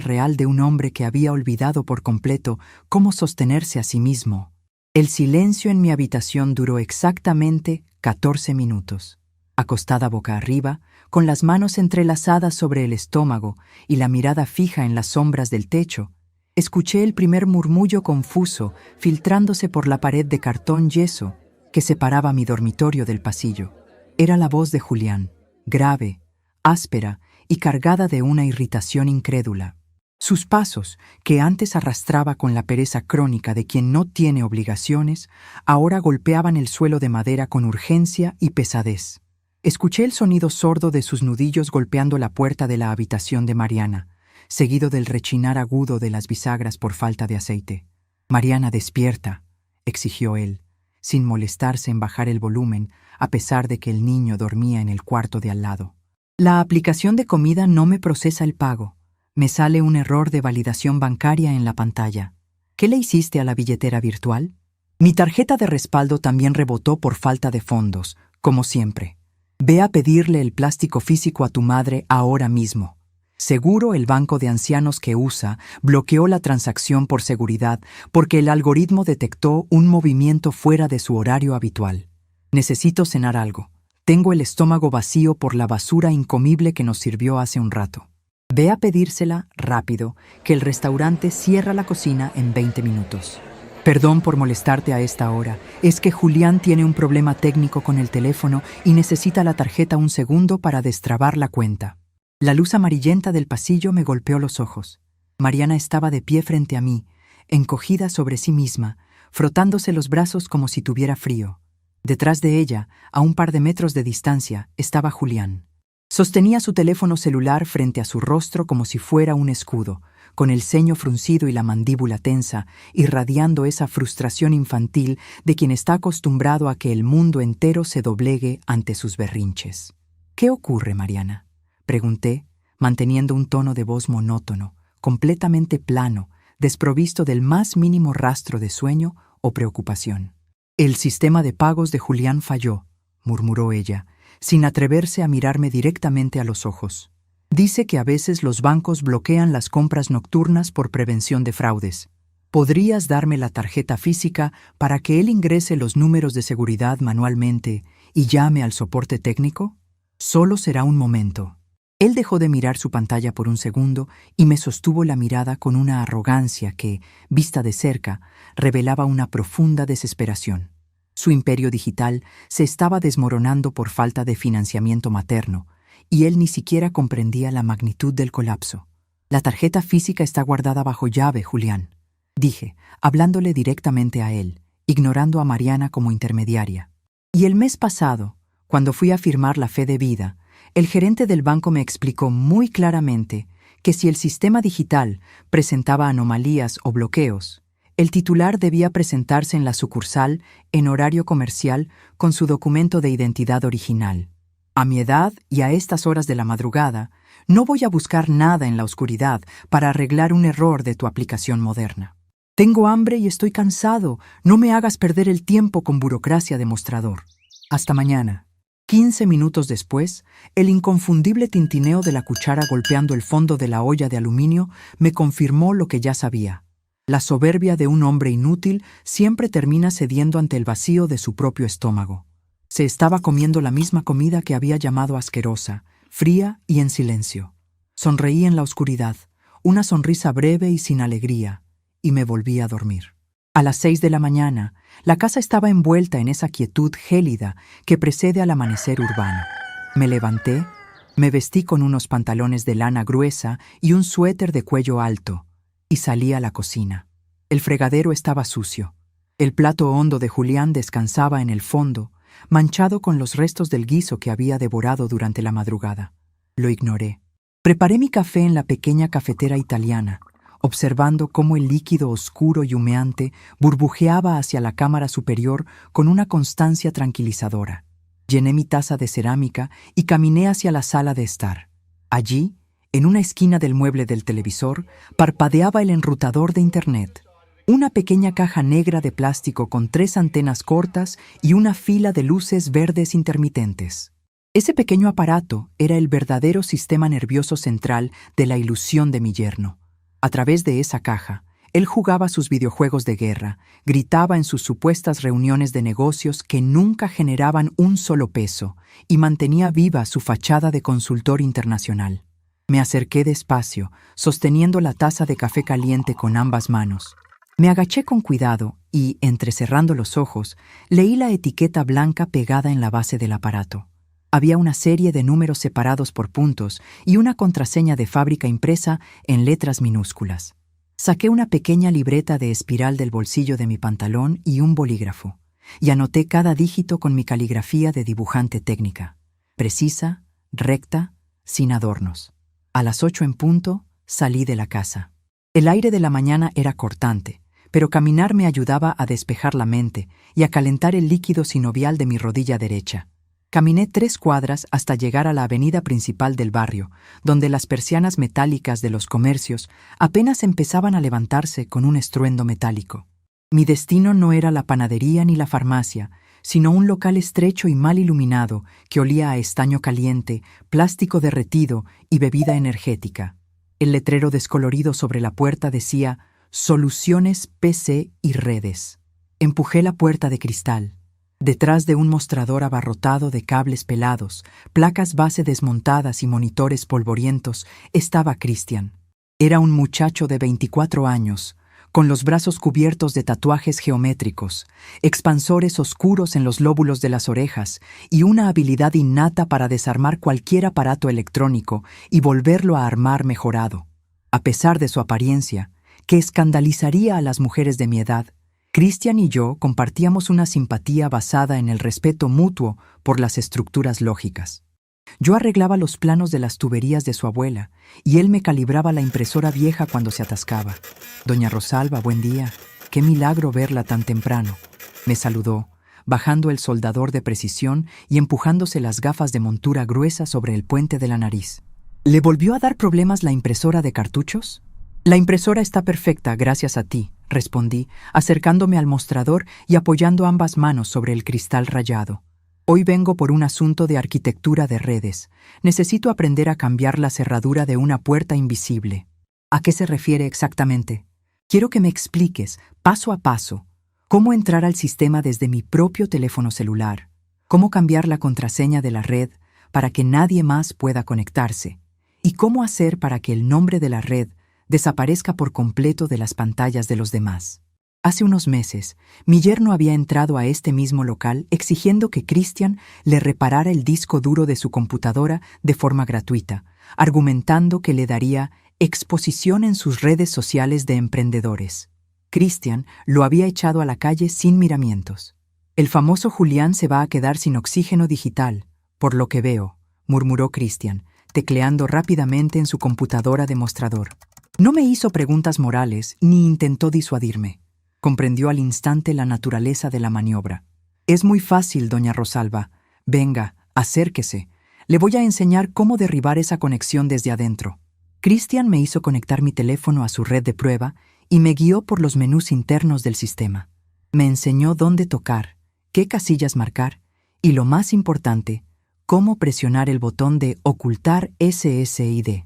real de un hombre que había olvidado por completo cómo sostenerse a sí mismo. El silencio en mi habitación duró exactamente 14 minutos. Acostada boca arriba, con las manos entrelazadas sobre el estómago y la mirada fija en las sombras del techo, escuché el primer murmullo confuso filtrándose por la pared de cartón yeso que separaba mi dormitorio del pasillo. Era la voz de Julián, grave, áspera y cargada de una irritación incrédula. Sus pasos, que antes arrastraba con la pereza crónica de quien no tiene obligaciones, ahora golpeaban el suelo de madera con urgencia y pesadez. Escuché el sonido sordo de sus nudillos golpeando la puerta de la habitación de Mariana, seguido del rechinar agudo de las bisagras por falta de aceite. «Mariana, despierta», exigió él, sin molestarse en bajar el volumen, a pesar de que el niño dormía en el cuarto de al lado. «La aplicación de comida no me procesa el pago. Me sale un error de validación bancaria en la pantalla. ¿Qué le hiciste a la billetera virtual?» Mi tarjeta de respaldo también rebotó por falta de fondos, como siempre. «Ve a pedirle el plástico físico a tu madre ahora mismo». Seguro el banco de ancianos que usa bloqueó la transacción por seguridad porque el algoritmo detectó un movimiento fuera de su horario habitual. Necesito cenar algo. Tengo el estómago vacío por la basura incomible que nos sirvió hace un rato. Ve a pedírsela rápido, que el restaurante cierra la cocina en 20 minutos. Perdón por molestarte a esta hora. Es que Julián tiene un problema técnico con el teléfono y necesita la tarjeta un segundo para destrabar la cuenta. La luz amarillenta del pasillo me golpeó los ojos. Mariana estaba de pie frente a mí, encogida sobre sí misma, frotándose los brazos como si tuviera frío. Detrás de ella, a un par de metros de distancia, estaba Julián. Sostenía su teléfono celular frente a su rostro como si fuera un escudo, con el ceño fruncido y la mandíbula tensa, irradiando esa frustración infantil de quien está acostumbrado a que el mundo entero se doblegue ante sus berrinches. «¿Qué ocurre, Mariana?», pregunté, manteniendo un tono de voz monótono, completamente plano, desprovisto del más mínimo rastro de sueño o preocupación. «El sistema de pagos de Julián falló», murmuró ella, sin atreverse a mirarme directamente a los ojos. «Dice que a veces los bancos bloquean las compras nocturnas por prevención de fraudes. ¿Podrías darme la tarjeta física para que él ingrese los números de seguridad manualmente y llame al soporte técnico? Solo será un momento». Él dejó de mirar su pantalla por un segundo y me sostuvo la mirada con una arrogancia que, vista de cerca, revelaba una profunda desesperación. Su imperio digital se estaba desmoronando por falta de financiamiento materno, y él ni siquiera comprendía la magnitud del colapso. «La tarjeta física está guardada bajo llave, Julián», dije, hablándole directamente a él, ignorando a Mariana como intermediaria. «Y el mes pasado, cuando fui a firmar la fe de vida, el gerente del banco me explicó muy claramente que si el sistema digital presentaba anomalías o bloqueos, el titular debía presentarse en la sucursal en horario comercial con su documento de identidad original. A mi edad y a estas horas de la madrugada, no voy a buscar nada en la oscuridad para arreglar un error de tu aplicación moderna. Tengo hambre y estoy cansado. No me hagas perder el tiempo con burocracia de mostrador. Hasta mañana». 15 minutos después, el inconfundible tintineo de la cuchara golpeando el fondo de la olla de aluminio me confirmó lo que ya sabía. La soberbia de un hombre inútil siempre termina cediendo ante el vacío de su propio estómago. Se estaba comiendo la misma comida que había llamado asquerosa, fría y en silencio. Sonreí en la oscuridad, una sonrisa breve y sin alegría, y me volví a dormir. A las 6 de la mañana, la casa estaba envuelta en esa quietud gélida que precede al amanecer urbano. Me levanté, me vestí con unos pantalones de lana gruesa y un suéter de cuello alto, y salí a la cocina. El fregadero estaba sucio. El plato hondo de Julián descansaba en el fondo, manchado con los restos del guiso que había devorado durante la madrugada. Lo ignoré. Preparé mi café en la pequeña cafetera italiana, observando cómo el líquido oscuro y humeante burbujeaba hacia la cámara superior con una constancia tranquilizadora. Llené mi taza de cerámica y caminé hacia la sala de estar. Allí, en una esquina del mueble del televisor, parpadeaba el enrutador de Internet. Una pequeña caja negra de plástico con 3 antenas cortas y una fila de luces verdes intermitentes. Ese pequeño aparato era el verdadero sistema nervioso central de la ilusión de mi yerno. A través de esa caja, él jugaba sus videojuegos de guerra, gritaba en sus supuestas reuniones de negocios que nunca generaban un solo peso y mantenía viva su fachada de consultor internacional. Me acerqué despacio, sosteniendo la taza de café caliente con ambas manos. Me agaché con cuidado y, entrecerrando los ojos, leí la etiqueta blanca pegada en la base del aparato. Había una serie de números separados por puntos y una contraseña de fábrica impresa en letras minúsculas. Saqué una pequeña libreta de espiral del bolsillo de mi pantalón y un bolígrafo, y anoté cada dígito con mi caligrafía de dibujante técnica. Precisa, recta, sin adornos. A las 8 en punto, salí de la casa. El aire de la mañana era cortante, pero caminar me ayudaba a despejar la mente y a calentar el líquido sinovial de mi rodilla derecha. Caminé 3 cuadras hasta llegar a la avenida principal del barrio, donde las persianas metálicas de los comercios apenas empezaban a levantarse con un estruendo metálico. Mi destino no era la panadería ni la farmacia, sino un local estrecho y mal iluminado que olía a estaño caliente, plástico derretido y bebida energética. El letrero descolorido sobre la puerta decía «Soluciones PC y redes». Empujé la puerta de cristal. Detrás de un mostrador abarrotado de cables pelados, placas base desmontadas y monitores polvorientos, estaba Cristian. Era un muchacho de 24 años, con los brazos cubiertos de tatuajes geométricos, expansores oscuros en los lóbulos de las orejas y una habilidad innata para desarmar cualquier aparato electrónico y volverlo a armar mejorado. A pesar de su apariencia, que escandalizaría a las mujeres de mi edad, Cristian y yo compartíamos una simpatía basada en el respeto mutuo por las estructuras lógicas. Yo arreglaba los planos de las tuberías de su abuela y él me calibraba la impresora vieja cuando se atascaba. «Doña Rosalba, buen día. Qué milagro verla tan temprano», me saludó, bajando el soldador de precisión y empujándose las gafas de montura gruesa sobre el puente de la nariz. «¿Le volvió a dar problemas la impresora de cartuchos?» «La impresora está perfecta, gracias a ti», respondí, acercándome al mostrador y apoyando ambas manos sobre el cristal rayado. «Hoy vengo por un asunto de arquitectura de redes. Necesito aprender a cambiar la cerradura de una puerta invisible». «¿A qué se refiere exactamente?» «Quiero que me expliques, paso a paso, cómo entrar al sistema desde mi propio teléfono celular, cómo cambiar la contraseña de la red para que nadie más pueda conectarse, y cómo hacer para que el nombre de la red desaparezca por completo de las pantallas de los demás». Hace unos meses, mi yerno había entrado a este mismo local exigiendo que Cristian le reparara el disco duro de su computadora de forma gratuita, argumentando que le daría exposición en sus redes sociales de emprendedores. Cristian lo había echado a la calle sin miramientos. «El famoso Julián se va a quedar sin oxígeno digital, por lo que veo», murmuró Cristian, tecleando rápidamente en su computadora de mostrador. No me hizo preguntas morales ni intentó disuadirme. Comprendió al instante la naturaleza de la maniobra. «Es muy fácil, doña Rosalba. Venga, acérquese. Le voy a enseñar cómo derribar esa conexión desde adentro». Cristian me hizo conectar mi teléfono a su red de prueba y me guió por los menús internos del sistema. Me enseñó dónde tocar, qué casillas marcar y, lo más importante, cómo presionar el botón de «Ocultar SSID».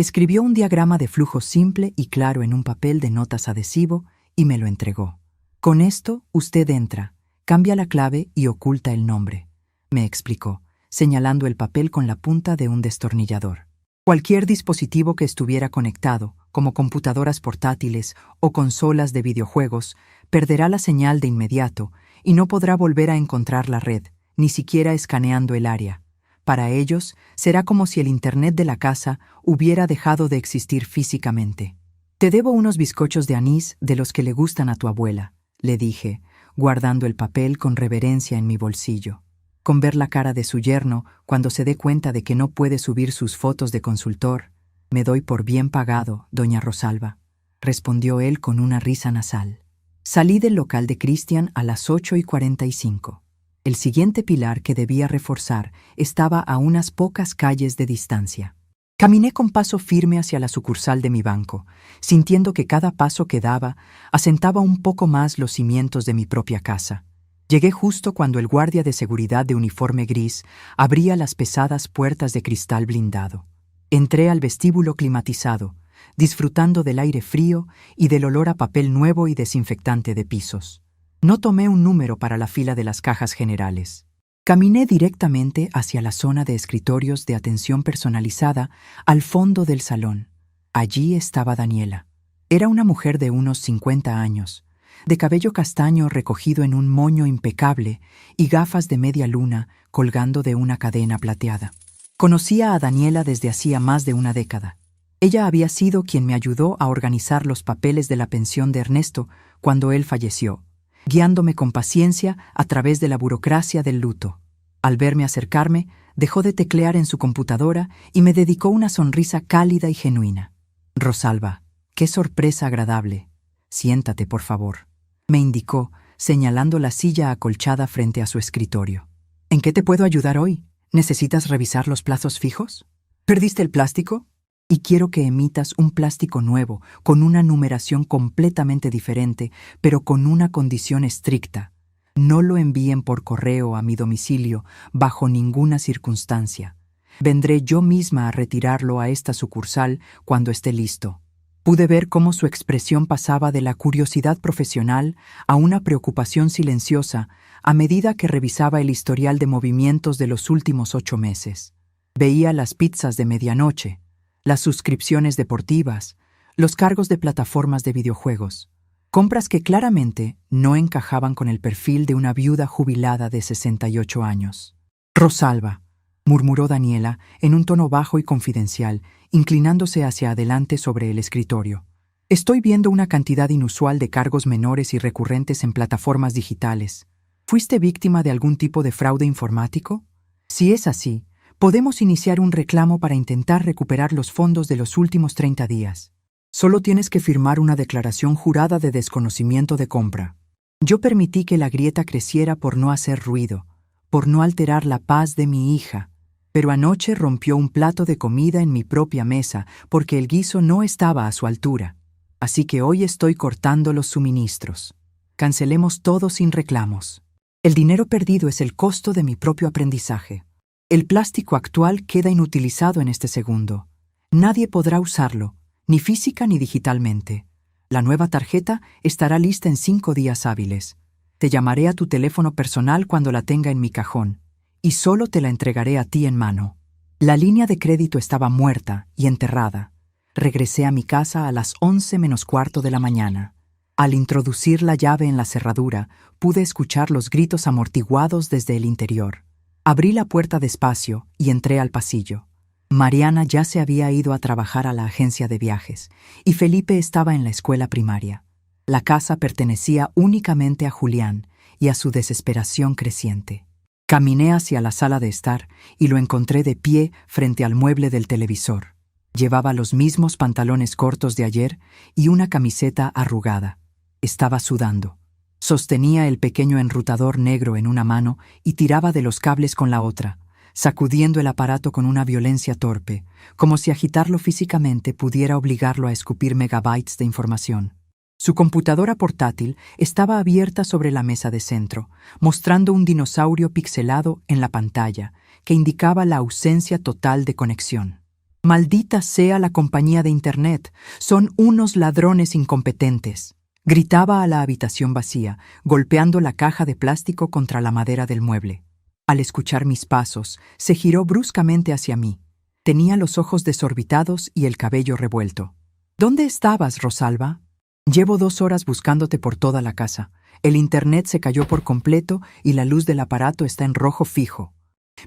Escribió un diagrama de flujo simple y claro en un papel de notas adhesivo y me lo entregó. Con esto, usted entra, cambia la clave y oculta el nombre, me explicó, señalando el papel con la punta de un destornillador. Cualquier dispositivo que estuviera conectado, como computadoras portátiles o consolas de videojuegos, perderá la señal de inmediato y no podrá volver a encontrar la red, ni siquiera escaneando el área. Para ellos, será como si el Internet de la casa hubiera dejado de existir físicamente. Te debo unos bizcochos de anís de los que le gustan a tu abuela, le dije, guardando el papel con reverencia en mi bolsillo. Con ver la cara de su yerno cuando se dé cuenta de que no puede subir sus fotos de consultor, me doy por bien pagado, doña Rosalba, respondió él con una risa nasal. Salí del local de Cristian a las 8:45. El siguiente pilar que debía reforzar estaba a unas pocas calles de distancia. Caminé con paso firme hacia la sucursal de mi banco, sintiendo que cada paso que daba asentaba un poco más los cimientos de mi propia casa. Llegué justo cuando el guardia de seguridad de uniforme gris abría las pesadas puertas de cristal blindado. Entré al vestíbulo climatizado, disfrutando del aire frío y del olor a papel nuevo y desinfectante de pisos. No tomé un número para la fila de las cajas generales. Caminé directamente hacia la zona de escritorios de atención personalizada al fondo del salón. Allí estaba Daniela. Era una mujer de unos 50 años, de cabello castaño recogido en un moño impecable y gafas de media luna colgando de una cadena plateada. Conocía a Daniela desde hacía más de una década. Ella había sido quien me ayudó a organizar los papeles de la pensión de Ernesto cuando él falleció, guiándome con paciencia a través de la burocracia del luto. Al verme acercarme, dejó de teclear en su computadora y me dedicó una sonrisa cálida y genuina. «Rosalba, qué sorpresa agradable. Siéntate, por favor», me indicó, señalando la silla acolchada frente a su escritorio. «¿En qué te puedo ayudar hoy? ¿Necesitas revisar los plazos fijos? ¿Perdiste el plástico? Y quiero que emitas un plástico nuevo, con una numeración completamente diferente, pero con una condición estricta. No lo envíen por correo a mi domicilio bajo ninguna circunstancia. Vendré yo misma a retirarlo a esta sucursal cuando esté listo». Pude ver cómo su expresión pasaba de la curiosidad profesional a una preocupación silenciosa a medida que revisaba el historial de movimientos de los últimos 8 meses. Veía las pizzas de medianoche, las suscripciones deportivas, los cargos de plataformas de videojuegos. Compras que claramente no encajaban con el perfil de una viuda jubilada de 68 años. «Rosalba», murmuró Daniela en un tono bajo y confidencial, inclinándose hacia adelante sobre el escritorio. «Estoy viendo una cantidad inusual de cargos menores y recurrentes en plataformas digitales. ¿Fuiste víctima de algún tipo de fraude informático? Si es así, podemos iniciar un reclamo para intentar recuperar los fondos de los últimos 30 días. Solo tienes que firmar una declaración jurada de desconocimiento de compra. Yo permití que la grieta creciera por no hacer ruido, por no alterar la paz de mi hija, pero anoche rompió un plato de comida en mi propia mesa porque el guiso no estaba a su altura. Así que hoy estoy cortando los suministros. Cancelemos todo sin reclamos. El dinero perdido es el costo de mi propio aprendizaje. El plástico actual queda inutilizado en este segundo. Nadie podrá usarlo, ni física ni digitalmente. La nueva tarjeta estará lista en 5 días hábiles. Te llamaré a tu teléfono personal cuando la tenga en mi cajón, y solo te la entregaré a ti en mano. La línea de crédito estaba muerta y enterrada. Regresé a mi casa a las 11 menos cuarto de la mañana. Al introducir la llave en la cerradura, pude escuchar los gritos amortiguados desde el interior. Abrí la puerta despacio y entré al pasillo. Mariana ya se había ido a trabajar a la agencia de viajes y Felipe estaba en la escuela primaria. La casa pertenecía únicamente a Julián y a su desesperación creciente. Caminé hacia la sala de estar y lo encontré de pie frente al mueble del televisor. Llevaba los mismos pantalones cortos de ayer y una camiseta arrugada. Estaba sudando. Sostenía el pequeño enrutador negro en una mano y tiraba de los cables con la otra, sacudiendo el aparato con una violencia torpe, como si agitarlo físicamente pudiera obligarlo a escupir megabytes de información. Su computadora portátil estaba abierta sobre la mesa de centro, mostrando un dinosaurio pixelado en la pantalla, que indicaba la ausencia total de conexión. Maldita sea la compañía de Internet. Son unos ladrones incompetentes. Gritaba a la habitación vacía, golpeando la caja de plástico contra la madera del mueble. Al escuchar mis pasos, se giró bruscamente hacia mí. Tenía los ojos desorbitados y el cabello revuelto. ¿Dónde estabas, Rosalba? Llevo 2 horas buscándote por toda la casa. El Internet se cayó por completo y la luz del aparato está en rojo fijo.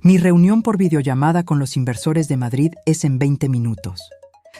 Mi reunión por videollamada con los inversores de Madrid es en 20 minutos.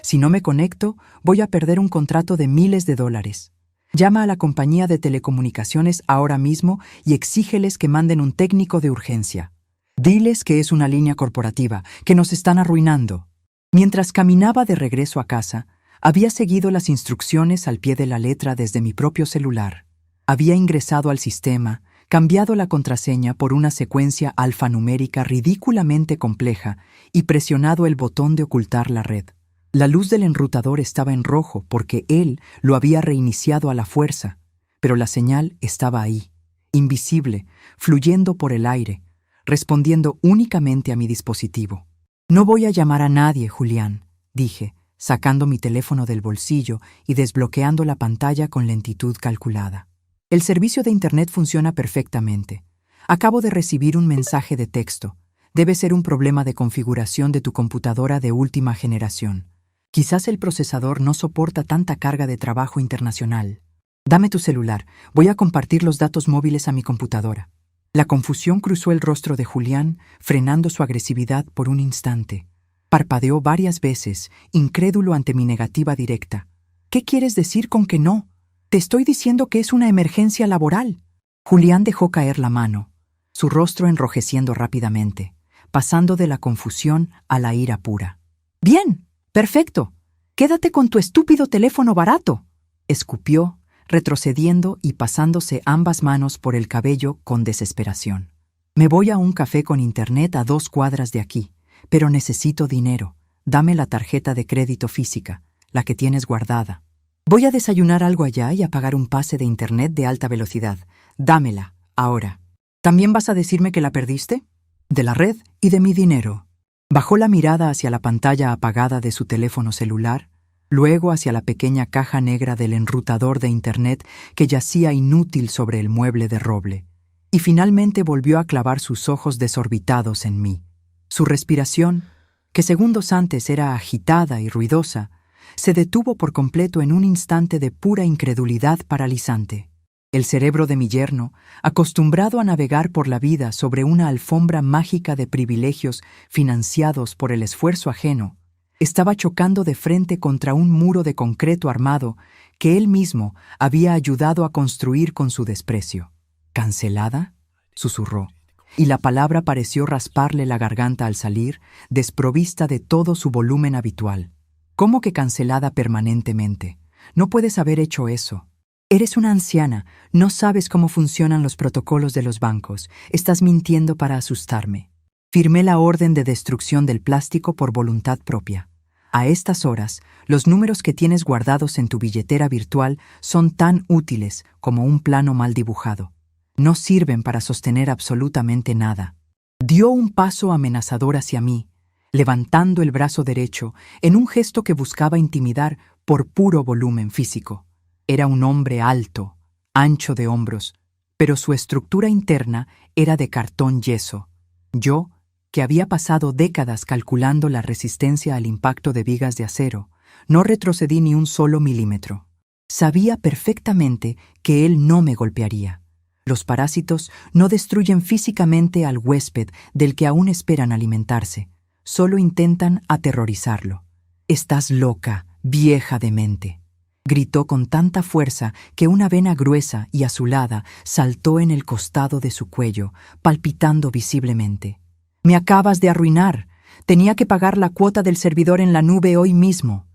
Si no me conecto, voy a perder un contrato de miles de dólares. Llama a la compañía de telecomunicaciones ahora mismo y exígeles que manden un técnico de urgencia. Diles que es una línea corporativa, que nos están arruinando. Mientras caminaba de regreso a casa, había seguido las instrucciones al pie de la letra desde mi propio celular. Había ingresado al sistema, cambiado la contraseña por una secuencia alfanumérica ridículamente compleja y presionado el botón de ocultar la red. La luz del enrutador estaba en rojo porque él lo había reiniciado a la fuerza, pero la señal estaba ahí, invisible, fluyendo por el aire, respondiendo únicamente a mi dispositivo. No voy a llamar a nadie, Julián, dije, sacando mi teléfono del bolsillo y desbloqueando la pantalla con lentitud calculada. El servicio de Internet funciona perfectamente. Acabo de recibir un mensaje de texto. Debe ser un problema de configuración de tu computadora de última generación. Quizás el procesador no soporta tanta carga de trabajo internacional. Dame tu celular. Voy a compartir los datos móviles a mi computadora. La confusión cruzó el rostro de Julián, frenando su agresividad por un instante. Parpadeó varias veces, incrédulo ante mi negativa directa. ¿Qué quieres decir con que no? Te estoy diciendo que es una emergencia laboral. Julián dejó caer la mano, su rostro enrojeciendo rápidamente, pasando de la confusión a la ira pura. Bien, perfecto. Quédate con tu estúpido teléfono barato, escupió, retrocediendo y pasándose ambas manos por el cabello con desesperación. Me voy a un café con Internet a 2 cuadras de aquí, pero necesito dinero. Dame la tarjeta de crédito física, la que tienes guardada. Voy a desayunar algo allá y a pagar un pase de Internet de alta velocidad. Dámela, ahora. ¿También vas a decirme que la perdiste? De la red y de mi dinero. Bajó la mirada hacia la pantalla apagada de su teléfono celular, luego hacia la pequeña caja negra del enrutador de Internet que yacía inútil sobre el mueble de roble, y finalmente volvió a clavar sus ojos desorbitados en mí. Su respiración, que segundos antes era agitada y ruidosa, se detuvo por completo en un instante de pura incredulidad paralizante. El cerebro de mi yerno, acostumbrado a navegar por la vida sobre una alfombra mágica de privilegios financiados por el esfuerzo ajeno, estaba chocando de frente contra un muro de concreto armado que él mismo había ayudado a construir con su desprecio. ¿Cancelada?, susurró, y la palabra pareció rasparle la garganta al salir, desprovista de todo su volumen habitual. ¿Cómo que cancelada permanentemente? No puedes haber hecho eso. Eres una anciana, no sabes cómo funcionan los protocolos de los bancos. Estás mintiendo para asustarme. Firmé la orden de destrucción del plástico por voluntad propia. A estas horas, los números que tienes guardados en tu billetera virtual son tan útiles como un plano mal dibujado. No sirven para sostener absolutamente nada. Dio un paso amenazador hacia mí, levantando el brazo derecho en un gesto que buscaba intimidar por puro volumen físico. Era un hombre alto, ancho de hombros, pero su estructura interna era de cartón yeso. Yo, que había pasado décadas calculando la resistencia al impacto de vigas de acero, no retrocedí ni un solo milímetro. Sabía perfectamente que él no me golpearía. Los parásitos no destruyen físicamente al huésped del que aún esperan alimentarse. Solo intentan aterrorizarlo. «Estás loca, vieja demente», gritó con tanta fuerza que una vena gruesa y azulada saltó en el costado de su cuello, palpitando visiblemente. «Me acabas de arruinar. Tenía que pagar la cuota del servidor en la nube hoy mismo.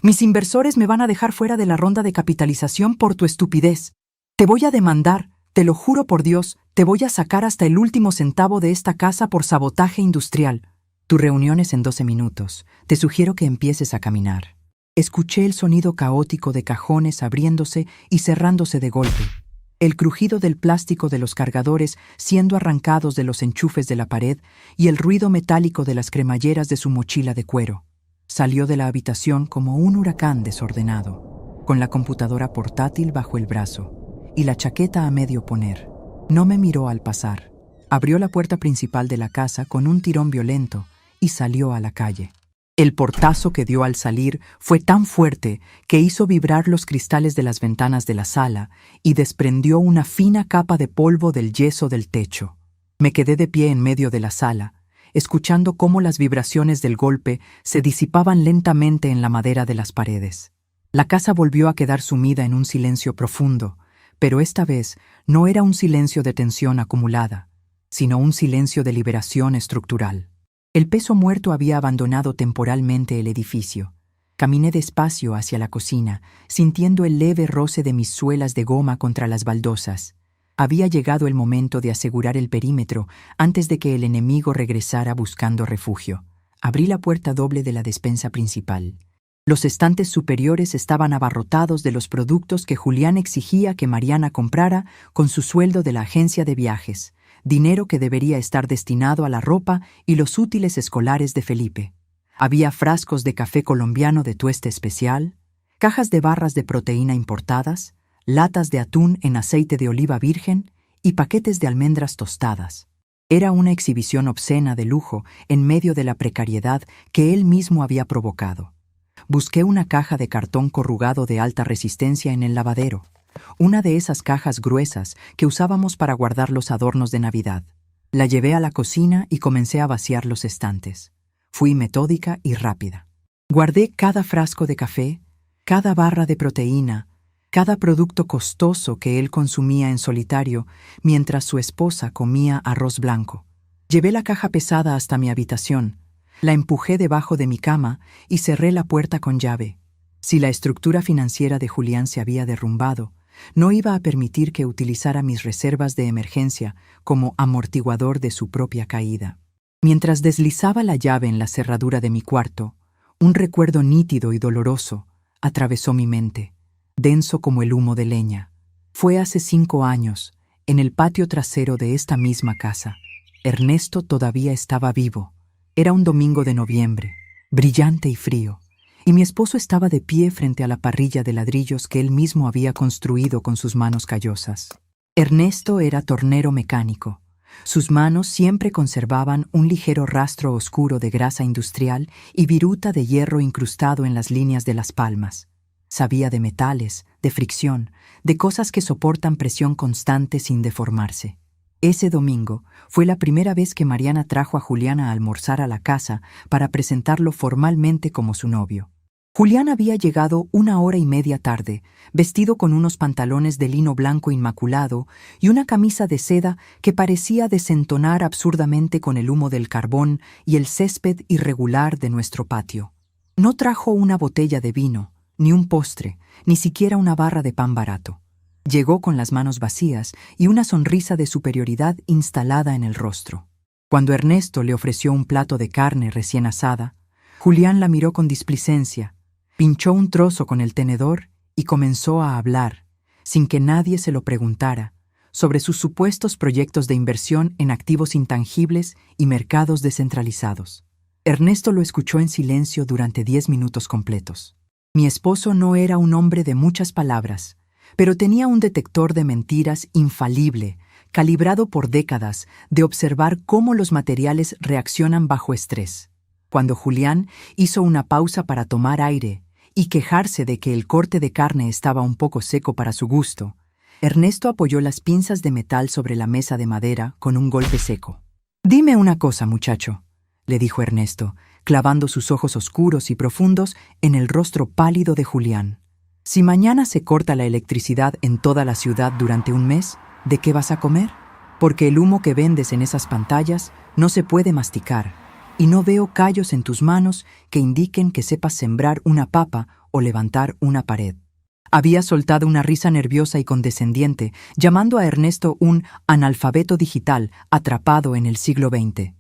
Mis inversores me van a dejar fuera de la ronda de capitalización por tu estupidez. Te voy a demandar, te lo juro por Dios, te voy a sacar hasta el último centavo de esta casa por sabotaje industrial. Tu reunión es en 12 minutos. Te sugiero que empieces a caminar». Escuché el sonido caótico de cajones abriéndose y cerrándose de golpe, el crujido del plástico de los cargadores siendo arrancados de los enchufes de la pared y el ruido metálico de las cremalleras de su mochila de cuero. Salió de la habitación como un huracán desordenado, con la computadora portátil bajo el brazo y la chaqueta a medio poner. No me miró al pasar. Abrió la puerta principal de la casa con un tirón violento y salió a la calle. El portazo que dio al salir fue tan fuerte que hizo vibrar los cristales de las ventanas de la sala y desprendió una fina capa de polvo del yeso del techo. Me quedé de pie en medio de la sala, escuchando cómo las vibraciones del golpe se disipaban lentamente en la madera de las paredes. La casa volvió a quedar sumida en un silencio profundo, pero esta vez no era un silencio de tensión acumulada, sino un silencio de liberación estructural. El peso muerto había abandonado temporalmente el edificio. Caminé despacio hacia la cocina, sintiendo el leve roce de mis suelas de goma contra las baldosas. Había llegado el momento de asegurar el perímetro antes de que el enemigo regresara buscando refugio. Abrí la puerta doble de la despensa principal. Los estantes superiores estaban abarrotados de los productos que Julián exigía que Mariana comprara con su sueldo de la agencia de viajes, dinero que debería estar destinado a la ropa y los útiles escolares de Felipe. Había frascos de café colombiano de tueste especial, cajas de barras de proteína importadas, latas de atún en aceite de oliva virgen y paquetes de almendras tostadas. Era una exhibición obscena de lujo en medio de la precariedad que él mismo había provocado. Busqué una caja de cartón corrugado de alta resistencia en el lavadero, una de esas cajas gruesas que usábamos para guardar los adornos de Navidad. La llevé a la cocina y comencé a vaciar los estantes. Fui metódica y rápida. Guardé cada frasco de café, cada barra de proteína, cada producto costoso que él consumía en solitario mientras su esposa comía arroz blanco. Llevé la caja pesada hasta mi habitación, la empujé debajo de mi cama y cerré la puerta con llave. Si la estructura financiera de Julián se había derrumbado, no iba a permitir que utilizara mis reservas de emergencia como amortiguador de su propia caída. Mientras deslizaba la llave en la cerradura de mi cuarto, un recuerdo nítido y doloroso atravesó mi mente, denso como el humo de leña. Fue hace 5 años, en el patio trasero de esta misma casa. Ernesto todavía estaba vivo. Era un domingo de noviembre, brillante y frío, y mi esposo estaba de pie frente a la parrilla de ladrillos que él mismo había construido con sus manos callosas. Ernesto era tornero mecánico. Sus manos siempre conservaban un ligero rastro oscuro de grasa industrial y viruta de hierro incrustado en las líneas de las palmas. Sabía de metales, de fricción, de cosas que soportan presión constante sin deformarse. Ese domingo fue la primera vez que Mariana trajo a Julián a almorzar a la casa para presentarlo formalmente como su novio. Julián había llegado 1 hora y media tarde, vestido con unos pantalones de lino blanco inmaculado y una camisa de seda que parecía desentonar absurdamente con el humo del carbón y el césped irregular de nuestro patio. No trajo una botella de vino, ni un postre, ni siquiera una barra de pan barato. Llegó con las manos vacías y una sonrisa de superioridad instalada en el rostro. Cuando Ernesto le ofreció un plato de carne recién asada, Julián la miró con displicencia, pinchó un trozo con el tenedor y comenzó a hablar, sin que nadie se lo preguntara, sobre sus supuestos proyectos de inversión en activos intangibles y mercados descentralizados. Ernesto lo escuchó en silencio durante 10 minutos completos. Mi esposo no era un hombre de muchas palabras, pero tenía un detector de mentiras infalible, calibrado por décadas de observar cómo los materiales reaccionan bajo estrés. Cuando Julián hizo una pausa para tomar aire y quejarse de que el corte de carne estaba un poco seco para su gusto, Ernesto apoyó las pinzas de metal sobre la mesa de madera con un golpe seco. «Dime una cosa, muchacho», le dijo Ernesto, clavando sus ojos oscuros y profundos en el rostro pálido de Julián. «Si mañana se corta la electricidad en toda la ciudad durante un mes, ¿de qué vas a comer? Porque el humo que vendes en esas pantallas no se puede masticar, y no veo callos en tus manos que indiquen que sepas sembrar una papa o levantar una pared». Había soltado una risa nerviosa y condescendiente, llamando a Ernesto un analfabeto digital atrapado en el siglo XX,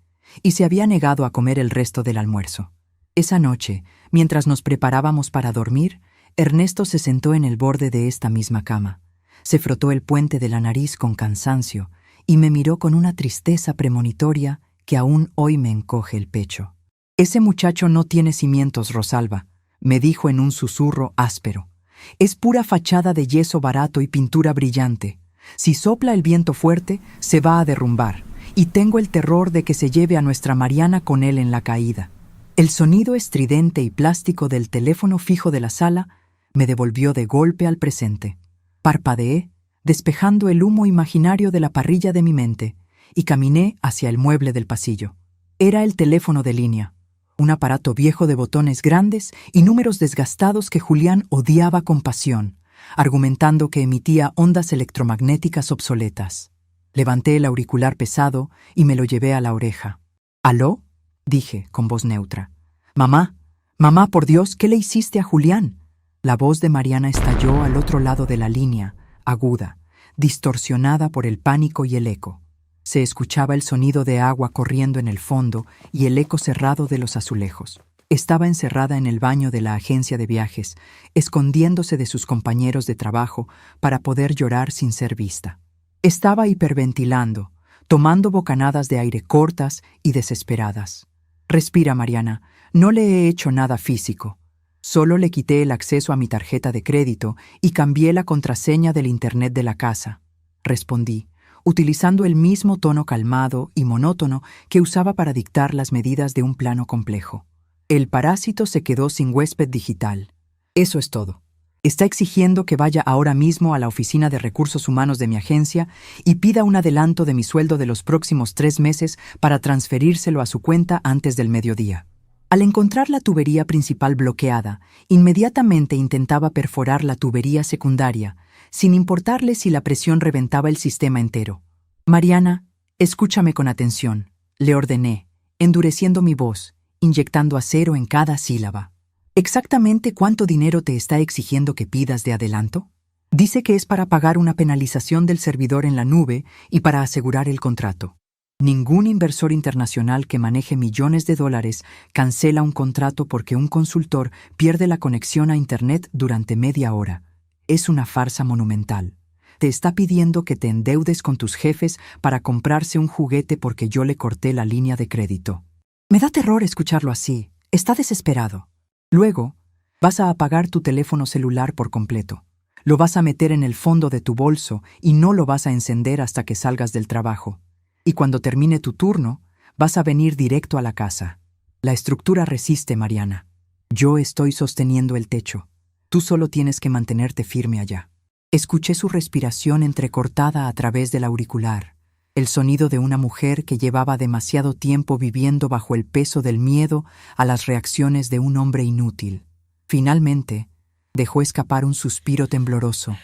y se había negado a comer el resto del almuerzo. Esa noche, mientras nos preparábamos para dormir, Ernesto se sentó en el borde de esta misma cama. Se frotó el puente de la nariz con cansancio y me miró con una tristeza premonitoria que aún hoy me encoge el pecho. Ese muchacho no tiene cimientos, Rosalba, me dijo en un susurro áspero. Es pura fachada de yeso barato y pintura brillante. Si sopla el viento fuerte, se va a derrumbar, y tengo el terror de que se lleve a nuestra Mariana con él en la caída. El sonido estridente y plástico del teléfono fijo de la sala me devolvió de golpe al presente. Parpadeé, despejando el humo imaginario de la parrilla de mi mente, y caminé hacia el mueble del pasillo. Era el teléfono de línea, un aparato viejo de botones grandes y números desgastados que Julián odiaba con pasión, argumentando que emitía ondas electromagnéticas obsoletas. Levanté el auricular pesado y me lo llevé a la oreja. «¿Aló?», dije con voz neutra. «Mamá, mamá, por Dios, ¿qué le hiciste a Julián?». La voz de Mariana estalló al otro lado de la línea, aguda, distorsionada por el pánico y el eco. Se escuchaba el sonido de agua corriendo en el fondo y el eco cerrado de los azulejos. Estaba encerrada en el baño de la agencia de viajes, escondiéndose de sus compañeros de trabajo para poder llorar sin ser vista. Estaba hiperventilando, tomando bocanadas de aire cortas y desesperadas. «Respira, Mariana, no le he hecho nada físico. Solo le quité el acceso a mi tarjeta de crédito y cambié la contraseña del internet de la casa», respondí, utilizando el mismo tono calmado y monótono que usaba para dictar las medidas de un plano complejo. El parásito se quedó sin huésped digital. Eso es todo. Está exigiendo que vaya ahora mismo a la oficina de recursos humanos de mi agencia y pida un adelanto de mi sueldo de los próximos 3 meses para transferírselo a su cuenta antes del mediodía. Al encontrar la tubería principal bloqueada, inmediatamente intentaba perforar la tubería secundaria, sin importarle si la presión reventaba el sistema entero. «Mariana, escúchame con atención», le ordené, endureciendo mi voz, inyectando acero en cada sílaba. «¿Exactamente cuánto dinero te está exigiendo que pidas de adelanto? Dice que es para pagar una penalización del servidor en la nube y para asegurar el contrato. Ningún inversor internacional que maneje millones de dólares cancela un contrato porque un consultor pierde la conexión a Internet durante media hora. Es una farsa monumental. Te está pidiendo que te endeudes con tus jefes para comprarse un juguete porque yo le corté la línea de crédito». Me da terror escucharlo así. Está desesperado. Luego, vas a apagar tu teléfono celular por completo. Lo vas a meter en el fondo de tu bolso y no lo vas a encender hasta que salgas del trabajo. Y cuando termine tu turno, vas a venir directo a la casa. La estructura resiste, Mariana. Yo estoy sosteniendo el techo. Tú solo tienes que mantenerte firme allá. Escuché su respiración entrecortada a través del auricular, el sonido de una mujer que llevaba demasiado tiempo viviendo bajo el peso del miedo a las reacciones de un hombre inútil. Finalmente, dejó escapar un suspiro tembloroso,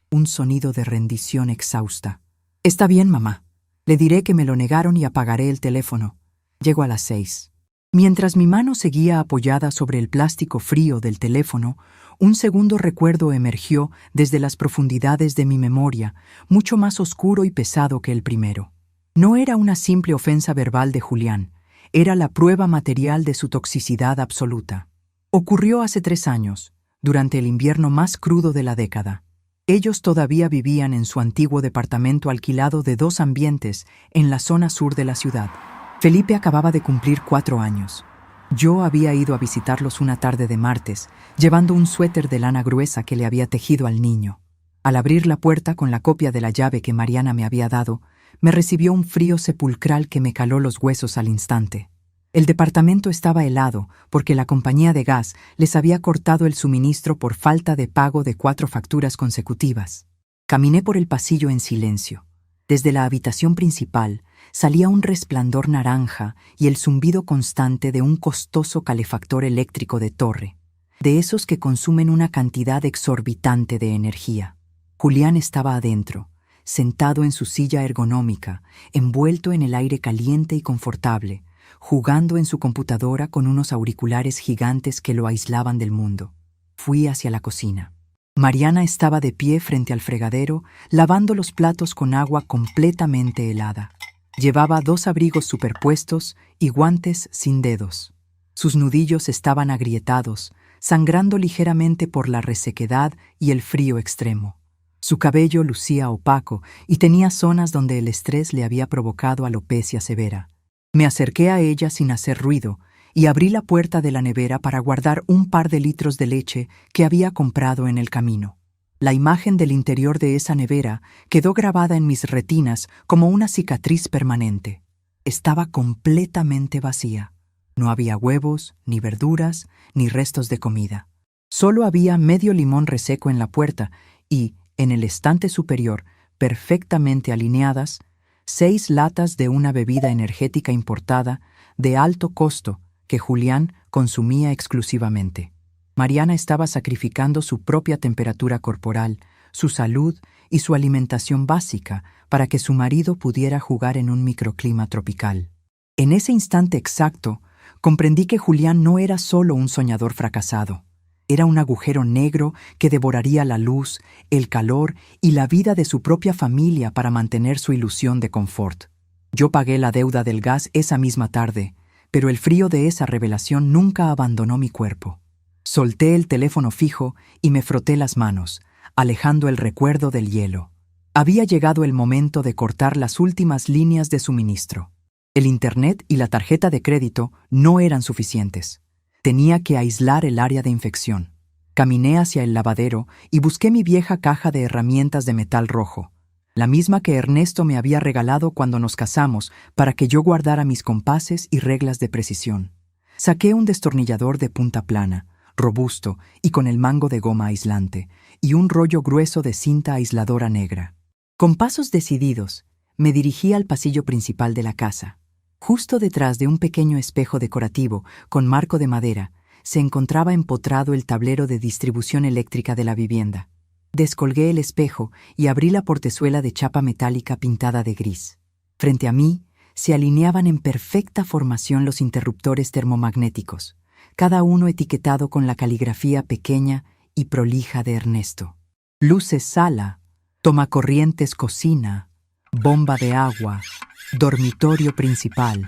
un sonido de rendición exhausta. «Está bien, mamá. Le diré que me lo negaron y apagaré el teléfono. Llego a las 6». Mientras mi mano seguía apoyada sobre el plástico frío del teléfono, un segundo recuerdo emergió desde las profundidades de mi memoria, mucho más oscuro y pesado que el primero. No era una simple ofensa verbal de Julián, era la prueba material de su toxicidad absoluta. Ocurrió hace 3 años, durante el invierno más crudo de la década. Ellos todavía vivían en su antiguo departamento alquilado de 2 ambientes en la zona sur de la ciudad. Felipe acababa de cumplir 4 años. Yo había ido a visitarlos una tarde de martes, llevando un suéter de lana gruesa que le había tejido al niño. Al abrir la puerta con la copia de la llave que Mariana me había dado, me recibió un frío sepulcral que me caló los huesos al instante. El departamento estaba helado porque la compañía de gas les había cortado el suministro por falta de pago de 4 facturas consecutivas. Caminé por el pasillo en silencio. Desde la habitación principal salía un resplandor naranja y el zumbido constante de un costoso calefactor eléctrico de torre, de esos que consumen una cantidad exorbitante de energía. Julián estaba adentro, sentado en su silla ergonómica, envuelto en el aire caliente y confortable, jugando en su computadora con unos auriculares gigantes que lo aislaban del mundo. Fui hacia la cocina. Mariana estaba de pie frente al fregadero, lavando los platos con agua completamente helada. Llevaba 2 abrigos superpuestos y guantes sin dedos. Sus nudillos estaban agrietados, sangrando ligeramente por la resequedad y el frío extremo. Su cabello lucía opaco y tenía zonas donde el estrés le había provocado alopecia severa. Me acerqué a ella sin hacer ruido y abrí la puerta de la nevera para guardar un par de litros de leche que había comprado en el camino. La imagen del interior de esa nevera quedó grabada en mis retinas como una cicatriz permanente. Estaba completamente vacía. No había huevos, ni verduras, ni restos de comida. Solo había medio limón reseco en la puerta y, en el estante superior, perfectamente alineadas, 6 latas de una bebida energética importada de alto costo que Julián consumía exclusivamente. Mariana estaba sacrificando su propia temperatura corporal, su salud y su alimentación básica para que su marido pudiera jugar en un microclima tropical. En ese instante exacto, comprendí que Julián no era solo un soñador fracasado. Era un agujero negro que devoraría la luz, el calor y la vida de su propia familia para mantener su ilusión de confort. Yo pagué la deuda del gas esa misma tarde, pero el frío de esa revelación nunca abandonó mi cuerpo. Solté el teléfono fijo y me froté las manos, alejando el recuerdo del hielo. Había llegado el momento de cortar las últimas líneas de suministro. El internet y la tarjeta de crédito no eran suficientes. Tenía que aislar el área de infección. Caminé hacia el lavadero y busqué mi vieja caja de herramientas de metal rojo, la misma que Ernesto me había regalado cuando nos casamos para que yo guardara mis compases y reglas de precisión. Saqué un destornillador de punta plana, robusto y con el mango de goma aislante, y un rollo grueso de cinta aisladora negra. Con pasos decididos, me dirigí al pasillo principal de la casa. Justo detrás de un pequeño espejo decorativo con marco de madera, se encontraba empotrado el tablero de distribución eléctrica de la vivienda. Descolgué el espejo y abrí la portezuela de chapa metálica pintada de gris. Frente a mí, se alineaban en perfecta formación los interruptores termomagnéticos, cada uno etiquetado con la caligrafía pequeña y prolija de Ernesto. Luces sala, tomacorrientes cocina, bomba de agua, dormitorio principal.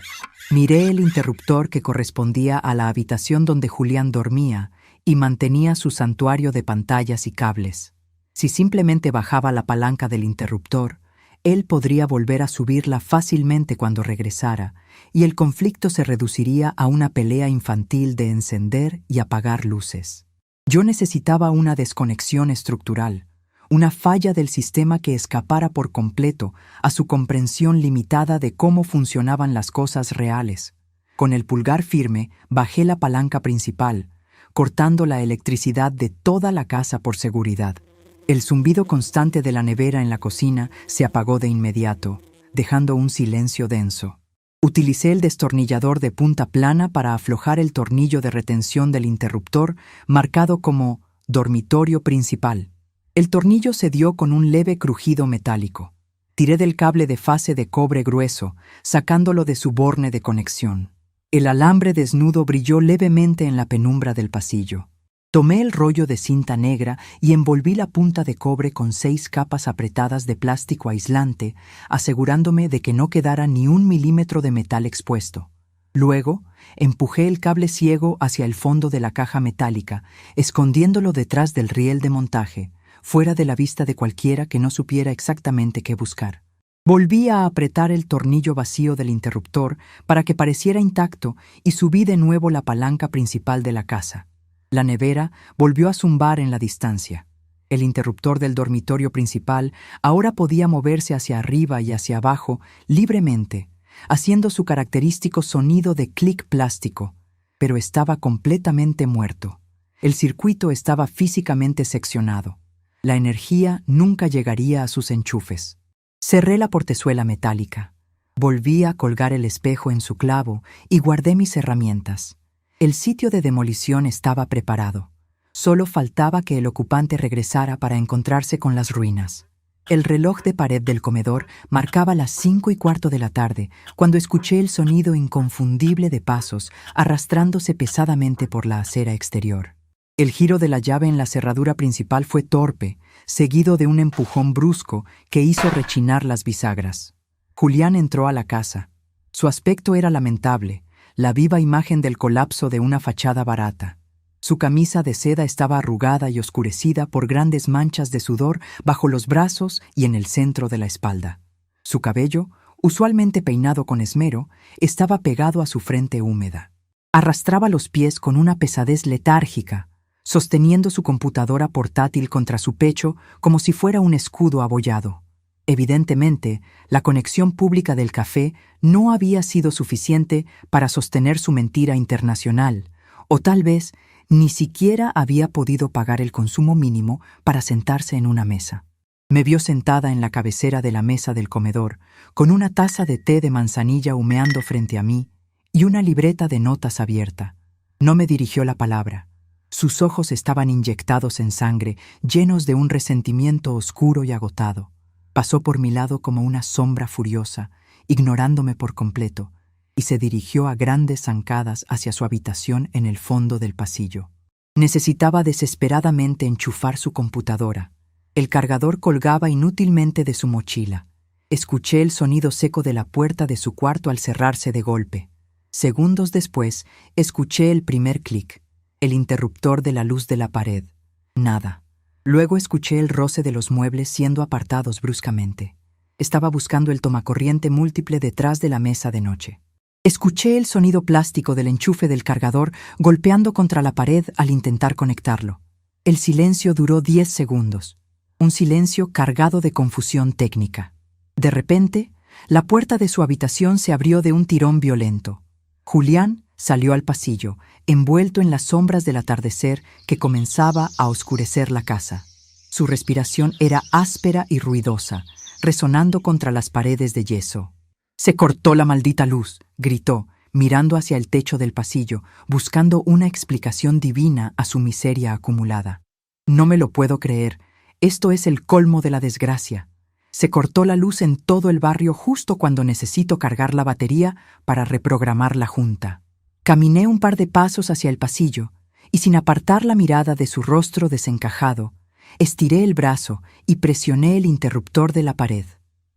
Miré el interruptor que correspondía a la habitación donde Julián dormía y mantenía su santuario de pantallas y cables. Si simplemente bajaba la palanca del interruptor, él podría volver a subirla fácilmente cuando regresara, y el conflicto se reduciría a una pelea infantil de encender y apagar luces. Yo necesitaba una desconexión estructural, una falla del sistema que escapara por completo a su comprensión limitada de cómo funcionaban las cosas reales. Con el pulgar firme, bajé la palanca principal, cortando la electricidad de toda la casa por seguridad. El zumbido constante de la nevera en la cocina se apagó de inmediato, dejando un silencio denso. Utilicé el destornillador de punta plana para aflojar el tornillo de retención del interruptor marcado como dormitorio principal. El tornillo se dio con un leve crujido metálico. Tiré del cable de fase de cobre grueso, sacándolo de su borne de conexión. El alambre desnudo brilló levemente en la penumbra del pasillo. Tomé el rollo de cinta negra y envolví la punta de cobre con 6 capas apretadas de plástico aislante, asegurándome de que no quedara ni 1 milímetro de metal expuesto. Luego, empujé el cable ciego hacia el fondo de la caja metálica, escondiéndolo detrás del riel de montaje, fuera de la vista de cualquiera que no supiera exactamente qué buscar. Volví a apretar el tornillo vacío del interruptor para que pareciera intacto y subí de nuevo la palanca principal de la casa. La nevera volvió a zumbar en la distancia. El interruptor del dormitorio principal ahora podía moverse hacia arriba y hacia abajo libremente, haciendo su característico sonido de clic plástico, pero estaba completamente muerto. El circuito estaba físicamente seccionado. La energía nunca llegaría a sus enchufes. Cerré la portezuela metálica. Volví a colgar el espejo en su clavo y guardé mis herramientas. El sitio de demolición estaba preparado. Solo faltaba que el ocupante regresara para encontrarse con las ruinas. El reloj de pared del comedor marcaba las 5:15 de la tarde cuando escuché el sonido inconfundible de pasos arrastrándose pesadamente por la acera exterior. El giro de la llave en la cerradura principal fue torpe, seguido de un empujón brusco que hizo rechinar las bisagras. Julián entró a la casa. Su aspecto era lamentable, la viva imagen del colapso de una fachada barata. Su camisa de seda estaba arrugada y oscurecida por grandes manchas de sudor bajo los brazos y en el centro de la espalda. Su cabello, usualmente peinado con esmero, estaba pegado a su frente húmeda. Arrastraba los pies con una pesadez letárgica, sosteniendo su computadora portátil contra su pecho como si fuera un escudo abollado. Evidentemente, la conexión pública del café no había sido suficiente para sostener su mentira internacional, o tal vez ni siquiera había podido pagar el consumo mínimo para sentarse en una mesa. Me vio sentada en la cabecera de la mesa del comedor, con una taza de té de manzanilla humeando frente a mí y una libreta de notas abierta. No me dirigió la palabra. Sus ojos estaban inyectados en sangre, llenos de un resentimiento oscuro y agotado. Pasó por mi lado como una sombra furiosa, ignorándome por completo, y se dirigió a grandes zancadas hacia su habitación en el fondo del pasillo. Necesitaba desesperadamente enchufar su computadora. El cargador colgaba inútilmente de su mochila. Escuché el sonido seco de la puerta de su cuarto al cerrarse de golpe. Segundos después, escuché el primer clic, el interruptor de la luz de la pared. Nada. Luego escuché el roce de los muebles siendo apartados bruscamente. Estaba buscando el tomacorriente múltiple detrás de la mesa de noche. Escuché el sonido plástico del enchufe del cargador golpeando contra la pared al intentar conectarlo. El silencio duró 10 segundos. Un silencio cargado de confusión técnica. De repente, la puerta de su habitación se abrió de un tirón violento. Julián salió al pasillo, envuelto en las sombras del atardecer que comenzaba a oscurecer la casa. Su respiración era áspera y ruidosa, resonando contra las paredes de yeso. «Se cortó la maldita luz», gritó, mirando hacia el techo del pasillo, buscando una explicación divina a su miseria acumulada. «No me lo puedo creer. Esto es el colmo de la desgracia. Se cortó la luz en todo el barrio justo cuando necesito cargar la batería para reprogramar la junta». Caminé un par de pasos hacia el pasillo y, sin apartar la mirada de su rostro desencajado, estiré el brazo y presioné el interruptor de la pared.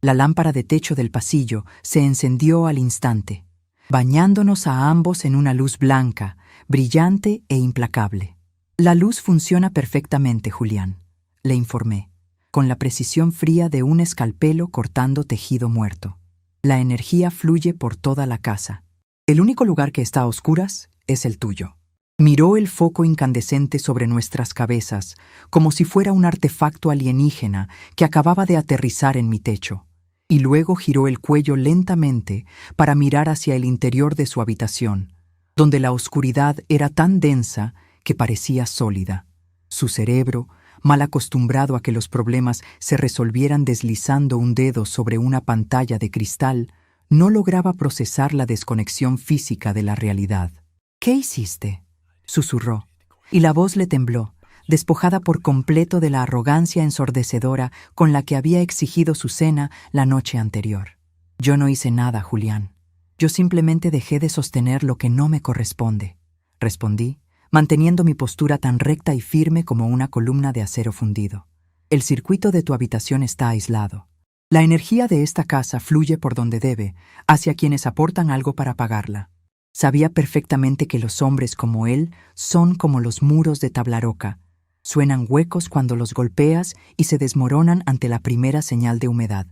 La lámpara de techo del pasillo se encendió al instante, bañándonos a ambos en una luz blanca, brillante e implacable. «La luz funciona perfectamente, Julián», le informé, con la precisión fría de un escalpelo cortando tejido muerto. «La energía fluye por toda la casa. El único lugar que está a oscuras es el tuyo». Miró el foco incandescente sobre nuestras cabezas, como si fuera un artefacto alienígena que acababa de aterrizar en mi techo, y luego giró el cuello lentamente para mirar hacia el interior de su habitación, donde la oscuridad era tan densa que parecía sólida. Su cerebro, mal acostumbrado a que los problemas se resolvieran deslizando un dedo sobre una pantalla de cristal, no lograba procesar la desconexión física de la realidad. «¿Qué hiciste?», susurró, y la voz le tembló, despojada por completo de la arrogancia ensordecedora con la que había exigido su cena la noche anterior. «Yo no hice nada, Julián. Yo simplemente dejé de sostener lo que no me corresponde», respondí, manteniendo mi postura tan recta y firme como una columna de acero fundido. «El circuito de tu habitación está aislado. La energía de esta casa fluye por donde debe, hacia quienes aportan algo para pagarla». Sabía perfectamente que los hombres como él son como los muros de Tablaroca. Suenan huecos cuando los golpeas y se desmoronan ante la primera señal de humedad.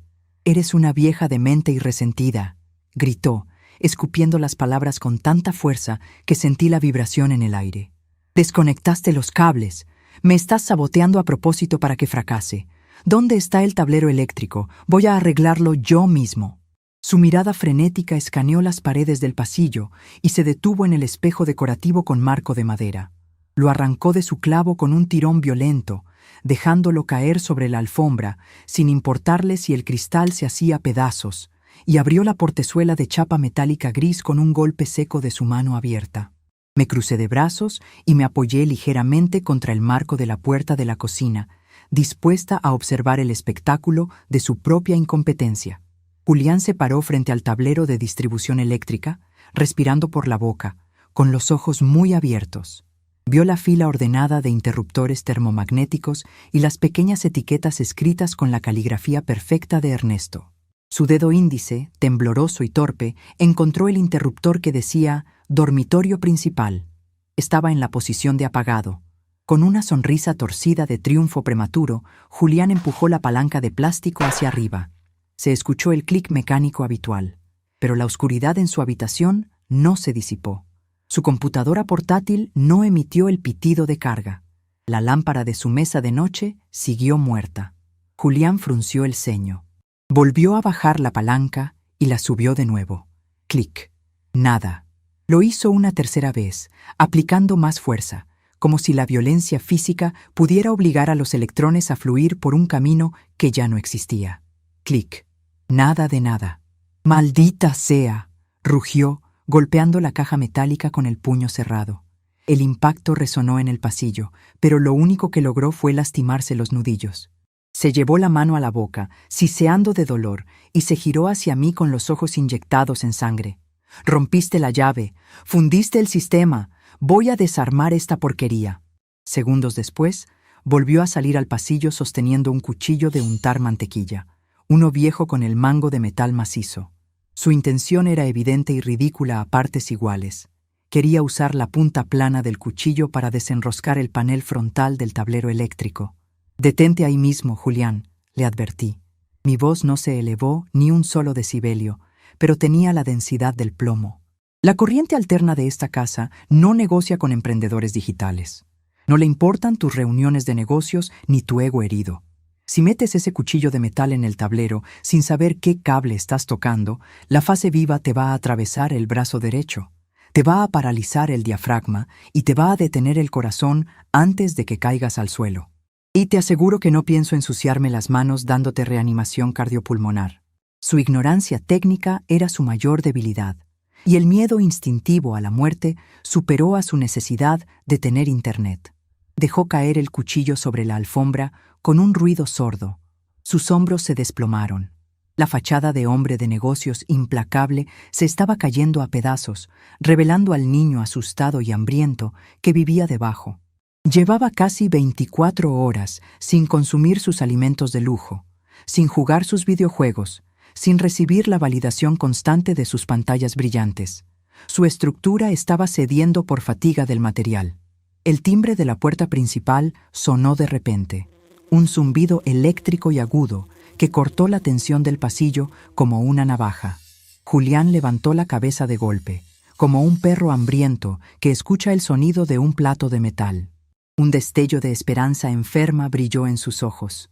«Eres una vieja demente y resentida», gritó, escupiendo las palabras con tanta fuerza que sentí la vibración en el aire. «Desconectaste los cables. Me estás saboteando a propósito para que fracase. ¿Dónde está el tablero eléctrico? Voy a arreglarlo yo mismo». Su mirada frenética escaneó las paredes del pasillo y se detuvo en el espejo decorativo con marco de madera. Lo arrancó de su clavo con un tirón violento, dejándolo caer sobre la alfombra, sin importarle si el cristal se hacía pedazos, y abrió la portezuela de chapa metálica gris con un golpe seco de su mano abierta. Me crucé de brazos y me apoyé ligeramente contra el marco de la puerta de la cocina, dispuesta a observar el espectáculo de su propia incompetencia. Julián se paró frente al tablero de distribución eléctrica, respirando por la boca, con los ojos muy abiertos. Vio la fila ordenada de interruptores termomagnéticos y las pequeñas etiquetas escritas con la caligrafía perfecta de Ernesto. Su dedo índice, tembloroso y torpe, encontró el interruptor que decía «Dormitorio principal». Estaba en la posición de apagado. Con una sonrisa torcida de triunfo prematuro, Julián empujó la palanca de plástico hacia arriba. Se escuchó el clic mecánico habitual, pero la oscuridad en su habitación no se disipó. Su computadora portátil no emitió el pitido de carga. La lámpara de su mesa de noche siguió muerta. Julián frunció el ceño. Volvió a bajar la palanca y la subió de nuevo. Clic. Nada. Lo hizo una tercera vez, aplicando más fuerza, como si la violencia física pudiera obligar a los electrones a fluir por un camino que ya no existía. Clic. Nada de nada. ¡Maldita sea!, rugió, golpeando la caja metálica con el puño cerrado. El impacto resonó en el pasillo, pero lo único que logró fue lastimarse los nudillos. Se llevó la mano a la boca, siseando de dolor, y se giró hacia mí con los ojos inyectados en sangre. «Rompiste la llave, fundiste el sistema, voy a desarmar esta porquería». Segundos después, volvió a salir al pasillo sosteniendo un cuchillo de untar mantequilla, uno viejo con el mango de metal macizo. Su intención era evidente y ridícula a partes iguales. Quería usar la punta plana del cuchillo para desenroscar el panel frontal del tablero eléctrico. «Detente ahí mismo, Julián», le advertí. Mi voz no se elevó ni un solo decibelio, pero tenía la densidad del plomo. La corriente alterna de esta casa no negocia con emprendedores digitales. No le importan tus reuniones de negocios ni tu ego herido. Si metes ese cuchillo de metal en el tablero sin saber qué cable estás tocando, la fase viva te va a atravesar el brazo derecho, te va a paralizar el diafragma y te va a detener el corazón antes de que caigas al suelo. Y te aseguro que no pienso ensuciarme las manos dándote reanimación cardiopulmonar. Su ignorancia técnica era su mayor debilidad, y el miedo instintivo a la muerte superó a su necesidad de tener internet. Dejó caer el cuchillo sobre la alfombra con un ruido sordo. Sus hombros se desplomaron. La fachada de hombre de negocios implacable se estaba cayendo a pedazos, revelando al niño asustado y hambriento que vivía debajo. Llevaba casi 24 horas sin consumir sus alimentos de lujo, sin jugar sus videojuegos, sin recibir la validación constante de sus pantallas brillantes. Su estructura estaba cediendo por fatiga del material. El timbre de la puerta principal sonó de repente, un zumbido eléctrico y agudo que cortó la tensión del pasillo como una navaja. Julián levantó la cabeza de golpe, como un perro hambriento que escucha el sonido de un plato de metal. Un destello de esperanza enferma brilló en sus ojos.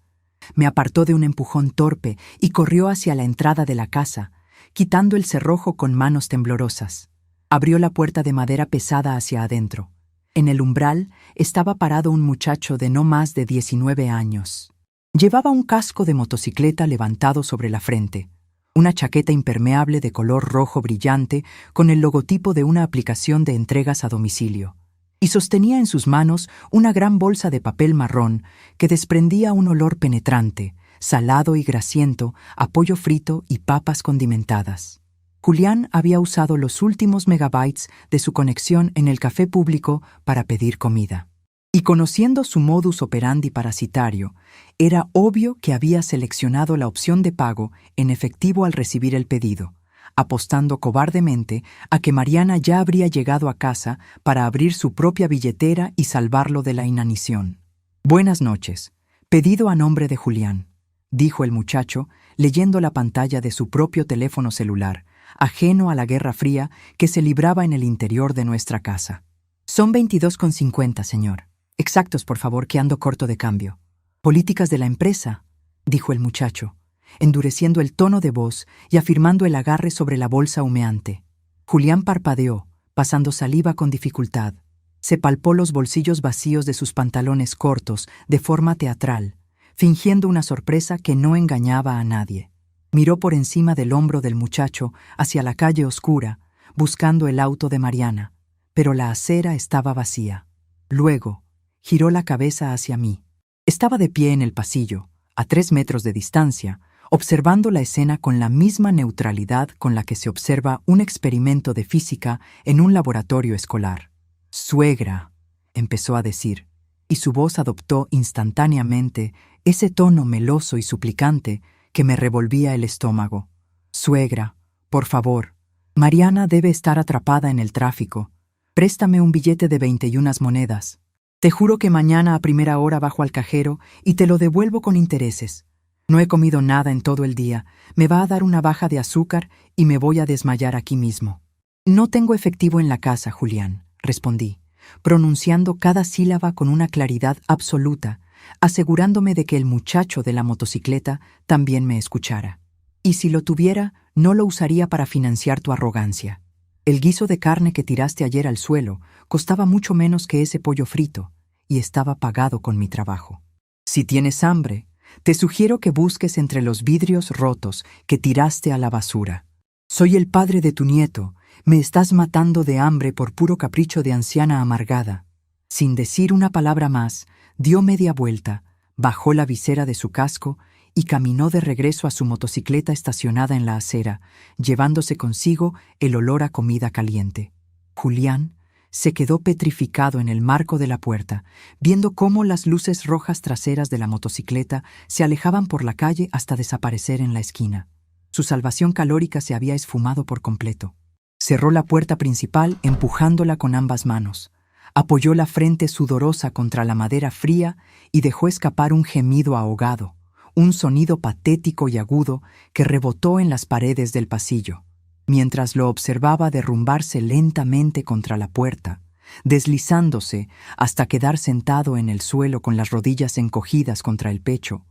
Me apartó de un empujón torpe y corrió hacia la entrada de la casa, quitando el cerrojo con manos temblorosas. Abrió la puerta de madera pesada hacia adentro. En el umbral estaba parado un muchacho de no más de 19 años. Llevaba un casco de motocicleta levantado sobre la frente, una chaqueta impermeable de color rojo brillante con el logotipo de una aplicación de entregas a domicilio, y sostenía en sus manos una gran bolsa de papel marrón que desprendía un olor penetrante, salado y grasiento, a pollo frito y papas condimentadas. Julián había usado los últimos megabytes de su conexión en el café público para pedir comida. Y conociendo su modus operandi parasitario, era obvio que había seleccionado la opción de pago en efectivo al recibir el pedido, apostando cobardemente a que Mariana ya habría llegado a casa para abrir su propia billetera y salvarlo de la inanición. «Buenas noches. Pedido a nombre de Julián», dijo el muchacho, leyendo la pantalla de su propio teléfono celular, ajeno a la Guerra Fría que se libraba en el interior de nuestra casa. «Son 22,50, señor. Exactos, por favor, que ando corto de cambio». «Políticas de la empresa», dijo el muchacho, endureciendo el tono de voz y afirmando el agarre sobre la bolsa humeante. Julián parpadeó, pasando saliva con dificultad. Se palpó los bolsillos vacíos de sus pantalones cortos, de forma teatral, fingiendo una sorpresa que no engañaba a nadie. Miró por encima del hombro del muchacho hacia la calle oscura, buscando el auto de Mariana, pero la acera estaba vacía. Luego, giró la cabeza hacia mí. Estaba de pie en el pasillo, a 3 metros de distancia, observando la escena con la misma neutralidad con la que se observa un experimento de física en un laboratorio escolar. «Suegra», empezó a decir, y su voz adoptó instantáneamente ese tono meloso y suplicante que me revolvía el estómago. «Suegra, por favor, Mariana debe estar atrapada en el tráfico. Préstame un billete de 21 monedas. Te juro que mañana a primera hora bajo al cajero y te lo devuelvo con intereses. No he comido nada en todo el día, me va a dar una baja de azúcar y me voy a desmayar aquí mismo». No tengo efectivo en la casa, Julián, respondí, pronunciando cada sílaba con una claridad absoluta, asegurándome de que el muchacho de la motocicleta también me escuchara. Y si lo tuviera, no lo usaría para financiar tu arrogancia. El guiso de carne que tiraste ayer al suelo costaba mucho menos que ese pollo frito, y estaba pagado con mi trabajo. Si tienes hambre, te sugiero que busques entre los vidrios rotos que tiraste a la basura. Soy el padre de tu nieto. Me estás matando de hambre por puro capricho de anciana amargada. Sin decir una palabra más, dio media vuelta, bajó la visera de su casco y caminó de regreso a su motocicleta estacionada en la acera, llevándose consigo el olor a comida caliente. Julián se quedó petrificado en el marco de la puerta, viendo cómo las luces rojas traseras de la motocicleta se alejaban por la calle hasta desaparecer en la esquina. Su salvación calórica se había esfumado por completo. Cerró la puerta principal empujándola con ambas manos. Apoyó la frente sudorosa contra la madera fría y dejó escapar un gemido ahogado, un sonido patético y agudo que rebotó en las paredes del pasillo, mientras lo observaba derrumbarse lentamente contra la puerta, deslizándose hasta quedar sentado en el suelo con las rodillas encogidas contra el pecho.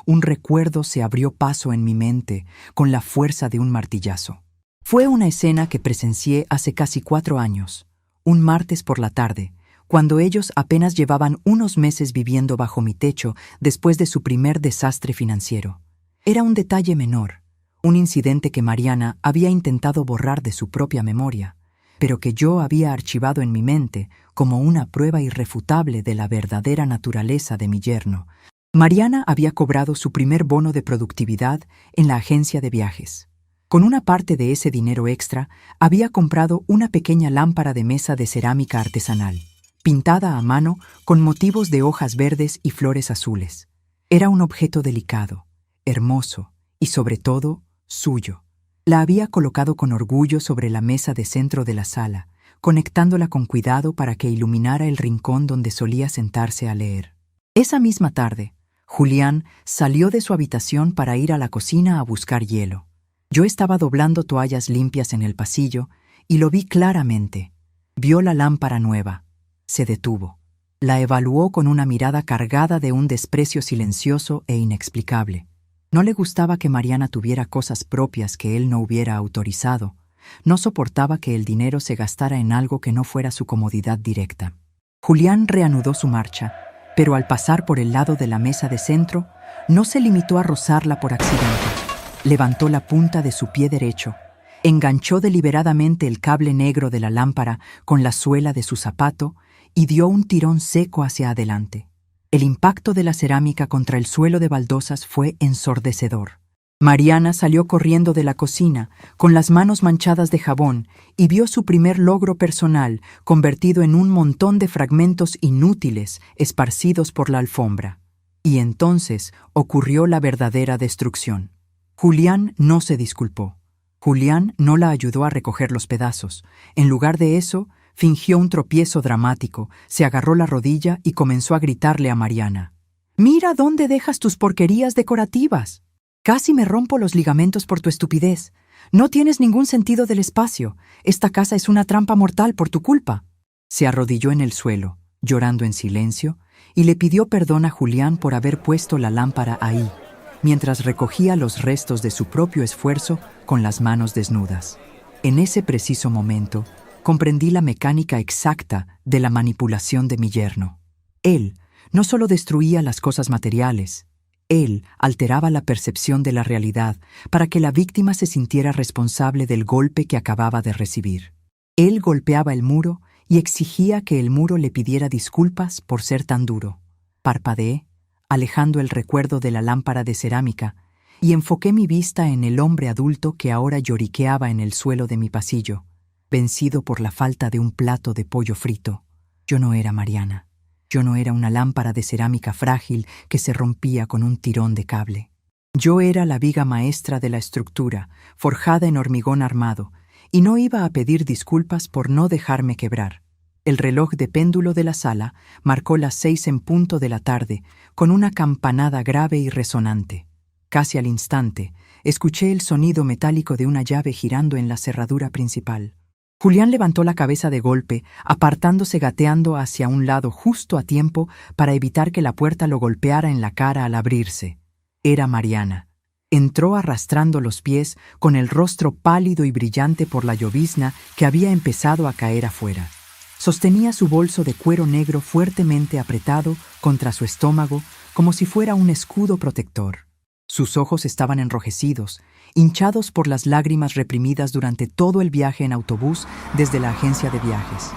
Un recuerdo se abrió paso en mi mente con la fuerza de un martillazo. Fue una escena que presencié hace casi 4 años, un martes por la tarde, cuando ellos apenas llevaban unos meses viviendo bajo mi techo después de su primer desastre financiero. Era un detalle menor, un incidente que Mariana había intentado borrar de su propia memoria, pero que yo había archivado en mi mente como una prueba irrefutable de la verdadera naturaleza de mi yerno. Mariana había cobrado su primer bono de productividad en la agencia de viajes. Con una parte de ese dinero extra, había comprado una pequeña lámpara de mesa de cerámica artesanal, pintada a mano con motivos de hojas verdes y flores azules. Era un objeto delicado, hermoso y, sobre todo, suyo. La había colocado con orgullo sobre la mesa de centro de la sala, conectándola con cuidado para que iluminara el rincón donde solía sentarse a leer. Esa misma tarde, Julián salió de su habitación para ir a la cocina a buscar hielo. Yo estaba doblando toallas limpias en el pasillo y lo vi claramente. Vio la lámpara nueva. Se detuvo. La evaluó con una mirada cargada de un desprecio silencioso e inexplicable. No le gustaba que Mariana tuviera cosas propias que él no hubiera autorizado. No soportaba que el dinero se gastara en algo que no fuera su comodidad directa. Julián reanudó su marcha, pero al pasar por el lado de la mesa de centro, no se limitó a rozarla por accidente. Levantó la punta de su pie derecho, enganchó deliberadamente el cable negro de la lámpara con la suela de su zapato y dio un tirón seco hacia adelante. El impacto de la cerámica contra el suelo de baldosas fue ensordecedor. Mariana salió corriendo de la cocina, con las manos manchadas de jabón, y vio su primer logro personal convertido en un montón de fragmentos inútiles esparcidos por la alfombra. Y entonces ocurrió la verdadera destrucción. Julián no se disculpó. Julián no la ayudó a recoger los pedazos. En lugar de eso, fingió un tropiezo dramático, se agarró la rodilla y comenzó a gritarle a Mariana. «¡Mira dónde dejas tus porquerías decorativas! Casi me rompo los ligamentos por tu estupidez. No tienes ningún sentido del espacio. Esta casa es una trampa mortal por tu culpa». Se arrodilló en el suelo, llorando en silencio, y le pidió perdón a Julián por haber puesto la lámpara ahí, mientras recogía los restos de su propio esfuerzo con las manos desnudas. En ese preciso momento, comprendí la mecánica exacta de la manipulación de mi yerno. Él no solo destruía las cosas materiales, él alteraba la percepción de la realidad para que la víctima se sintiera responsable del golpe que acababa de recibir. Él golpeaba el muro y exigía que el muro le pidiera disculpas por ser tan duro. Parpadeé, alejando el recuerdo de la lámpara de cerámica, y enfoqué mi vista en el hombre adulto que ahora lloriqueaba en el suelo de mi pasillo, vencido por la falta de un plato de pollo frito. Yo no era Mariana. Yo no era una lámpara de cerámica frágil que se rompía con un tirón de cable. Yo era la viga maestra de la estructura, forjada en hormigón armado, y no iba a pedir disculpas por no dejarme quebrar. El reloj de péndulo de la sala marcó las 6 en punto de la tarde, con una campanada grave y resonante. Casi al instante, escuché el sonido metálico de una llave girando en la cerradura principal. Julián levantó la cabeza de golpe, apartándose gateando hacia un lado justo a tiempo para evitar que la puerta lo golpeara en la cara al abrirse. Era Mariana. Entró arrastrando los pies, con el rostro pálido y brillante por la llovizna que había empezado a caer afuera. Sostenía su bolso de cuero negro fuertemente apretado contra su estómago, como si fuera un escudo protector. Sus ojos estaban enrojecidos, hinchados por las lágrimas reprimidas durante todo el viaje en autobús desde la agencia de viajes.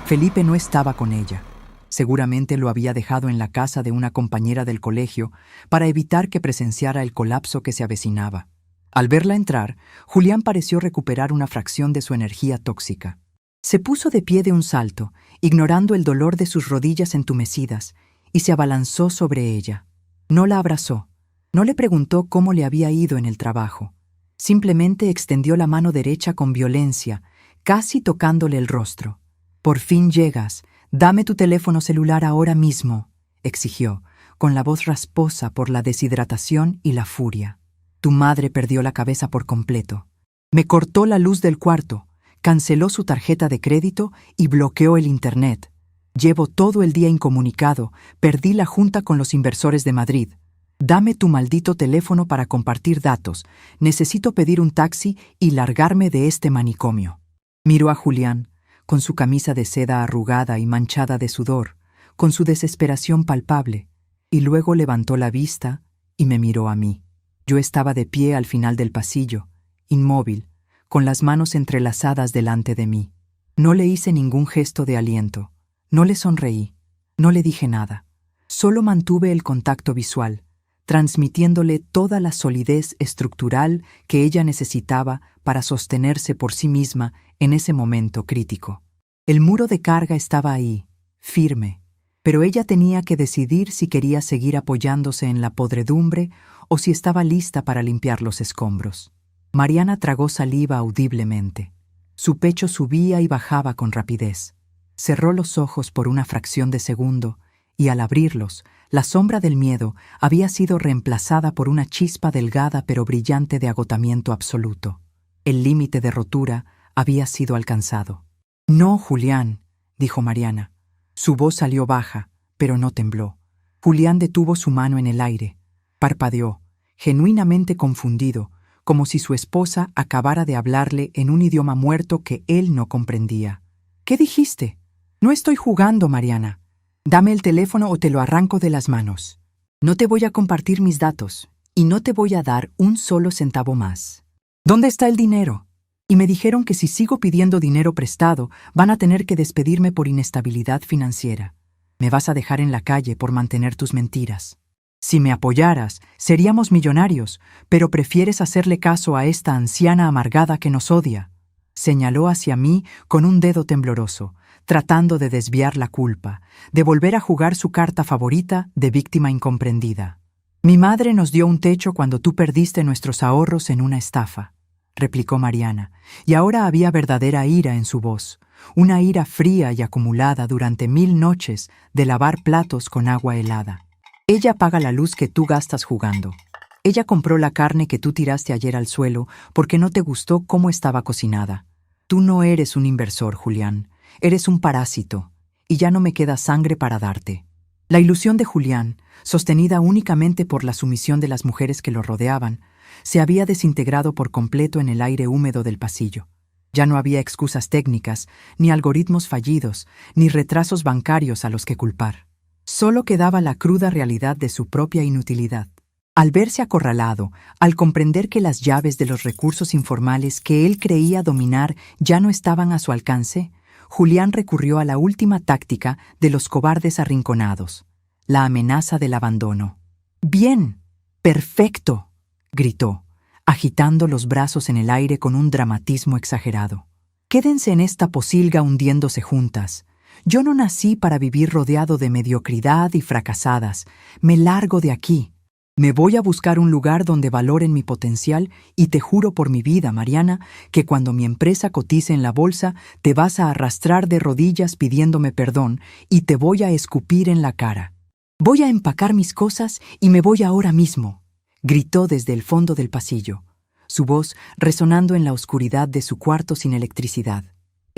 Felipe no estaba con ella. Seguramente lo había dejado en la casa de una compañera del colegio para evitar que presenciara el colapso que se avecinaba. Al verla entrar, Julián pareció recuperar una fracción de su energía tóxica. Se puso de pie de un salto, ignorando el dolor de sus rodillas entumecidas, y se abalanzó sobre ella. No la abrazó. No le preguntó cómo le había ido en el trabajo. Simplemente extendió la mano derecha con violencia, casi tocándole el rostro. «Por fin llegas. Dame tu teléfono celular ahora mismo», exigió, con la voz rasposa por la deshidratación y la furia. Tu madre perdió la cabeza por completo. Me cortó la luz del cuarto, canceló su tarjeta de crédito y bloqueó el internet. Llevo todo el día incomunicado, perdí la junta con los inversores de Madrid. Dame tu maldito teléfono para compartir datos. Necesito pedir un taxi y largarme de este manicomio. Miró a Julián, con su camisa de seda arrugada y manchada de sudor, con su desesperación palpable, y luego levantó la vista y me miró a mí. Yo estaba de pie al final del pasillo, inmóvil, con las manos entrelazadas delante de mí. No le hice ningún gesto de aliento, no le sonreí, no le dije nada. Solo mantuve el contacto visual, transmitiéndole toda la solidez estructural que ella necesitaba para sostenerse por sí misma en ese momento crítico. El muro de carga estaba ahí, firme, pero ella tenía que decidir si quería seguir apoyándose en la podredumbre o si estaba lista para limpiar los escombros. Mariana tragó saliva audiblemente. Su pecho subía y bajaba con rapidez. Cerró los ojos por una fracción de segundo y al abrirlos, la sombra del miedo había sido reemplazada por una chispa delgada pero brillante de agotamiento absoluto. El límite de rotura había sido alcanzado. «No, Julián», dijo Mariana. Su voz salió baja, pero no tembló. Julián detuvo su mano en el aire. Parpadeó, genuinamente confundido, como si su esposa acabara de hablarle en un idioma muerto que él no comprendía. «¿Qué dijiste?» «No estoy jugando, Mariana. Dame el teléfono o te lo arranco de las manos. No te voy a compartir mis datos y no te voy a dar un solo centavo más. ¿Dónde está el dinero?» Y me dijeron que si sigo pidiendo dinero prestado, van a tener que despedirme por inestabilidad financiera. Me vas a dejar en la calle por mantener tus mentiras. Si me apoyaras, seríamos millonarios, pero prefieres hacerle caso a esta anciana amargada que nos odia. Señaló hacia mí con un dedo tembloroso, tratando de desviar la culpa, de volver a jugar su carta favorita de víctima incomprendida. «Mi madre nos dio un techo cuando tú perdiste nuestros ahorros en una estafa», replicó Mariana, y ahora había verdadera ira en su voz, una ira fría y acumulada durante 1000 noches de lavar platos con agua helada. «Ella paga la luz que tú gastas jugando. Ella compró la carne que tú tiraste ayer al suelo porque no te gustó cómo estaba cocinada. Tú no eres un inversor, Julián. Eres un parásito, y ya no me queda sangre para darte». La ilusión de Julián, sostenida únicamente por la sumisión de las mujeres que lo rodeaban, se había desintegrado por completo en el aire húmedo del pasillo. Ya no había excusas técnicas, ni algoritmos fallidos, ni retrasos bancarios a los que culpar. Solo quedaba la cruda realidad de su propia inutilidad. Al verse acorralado, al comprender que las llaves de los recursos informales que él creía dominar ya no estaban a su alcance, Julián recurrió a la última táctica de los cobardes arrinconados, la amenaza del abandono. «Bien, perfecto», gritó, agitando los brazos en el aire con un dramatismo exagerado. «Quédense en esta posilga hundiéndose juntas. Yo no nací para vivir rodeado de mediocridad y fracasadas. Me largo de aquí. Me voy a buscar un lugar donde valoren mi potencial y te juro por mi vida, Mariana, que cuando mi empresa cotice en la bolsa, te vas a arrastrar de rodillas pidiéndome perdón y te voy a escupir en la cara. Voy a empacar mis cosas y me voy ahora mismo», gritó desde el fondo del pasillo, su voz resonando en la oscuridad de su cuarto sin electricidad.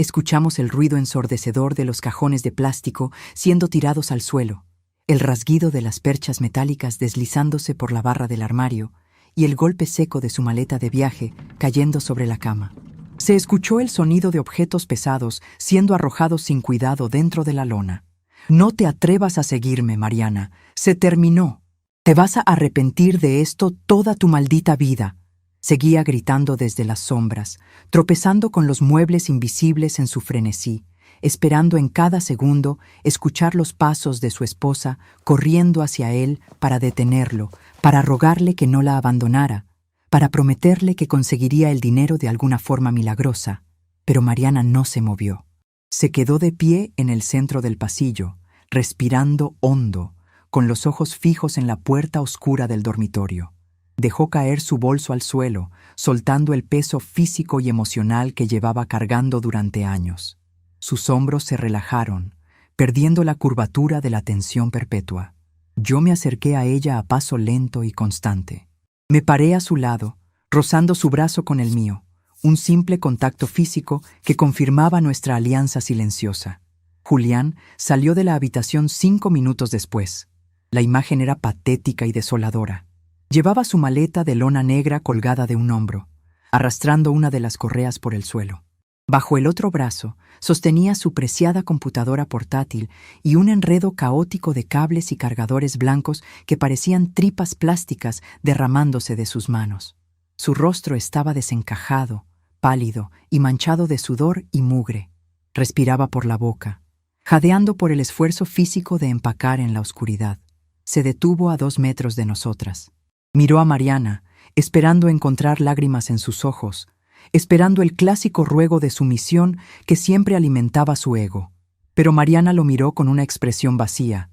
Escuchamos el ruido ensordecedor de los cajones de plástico siendo tirados al suelo, el rasguido de las perchas metálicas deslizándose por la barra del armario y el golpe seco de su maleta de viaje cayendo sobre la cama. Se escuchó el sonido de objetos pesados siendo arrojados sin cuidado dentro de la lona. «No te atrevas a seguirme, Mariana. Se terminó. Te vas a arrepentir de esto toda tu maldita vida», seguía gritando desde las sombras, tropezando con los muebles invisibles en su frenesí, esperando en cada segundo escuchar los pasos de su esposa corriendo hacia él para detenerlo, para rogarle que no la abandonara, para prometerle que conseguiría el dinero de alguna forma milagrosa. Pero Mariana no se movió. Se quedó de pie en el centro del pasillo, respirando hondo, con los ojos fijos en la puerta oscura del dormitorio. Dejó caer su bolso al suelo, soltando el peso físico y emocional que llevaba cargando durante años. Sus hombros se relajaron, perdiendo la curvatura de la tensión perpetua. Yo me acerqué a ella a paso lento y constante. Me paré a su lado, rozando su brazo con el mío, un simple contacto físico que confirmaba nuestra alianza silenciosa. Julián salió de la habitación 5 minutos después. La imagen era patética y desoladora. Llevaba su maleta de lona negra colgada de un hombro, arrastrando una de las correas por el suelo. Bajo el otro brazo sostenía su preciada computadora portátil y un enredo caótico de cables y cargadores blancos que parecían tripas plásticas derramándose de sus manos. Su rostro estaba desencajado, pálido y manchado de sudor y mugre. Respiraba por la boca, jadeando por el esfuerzo físico de empacar en la oscuridad. Se detuvo a 2 metros de nosotras. Miró a Mariana, esperando encontrar lágrimas en sus ojos, esperando el clásico ruego de sumisión que siempre alimentaba su ego. Pero Mariana lo miró con una expresión vacía,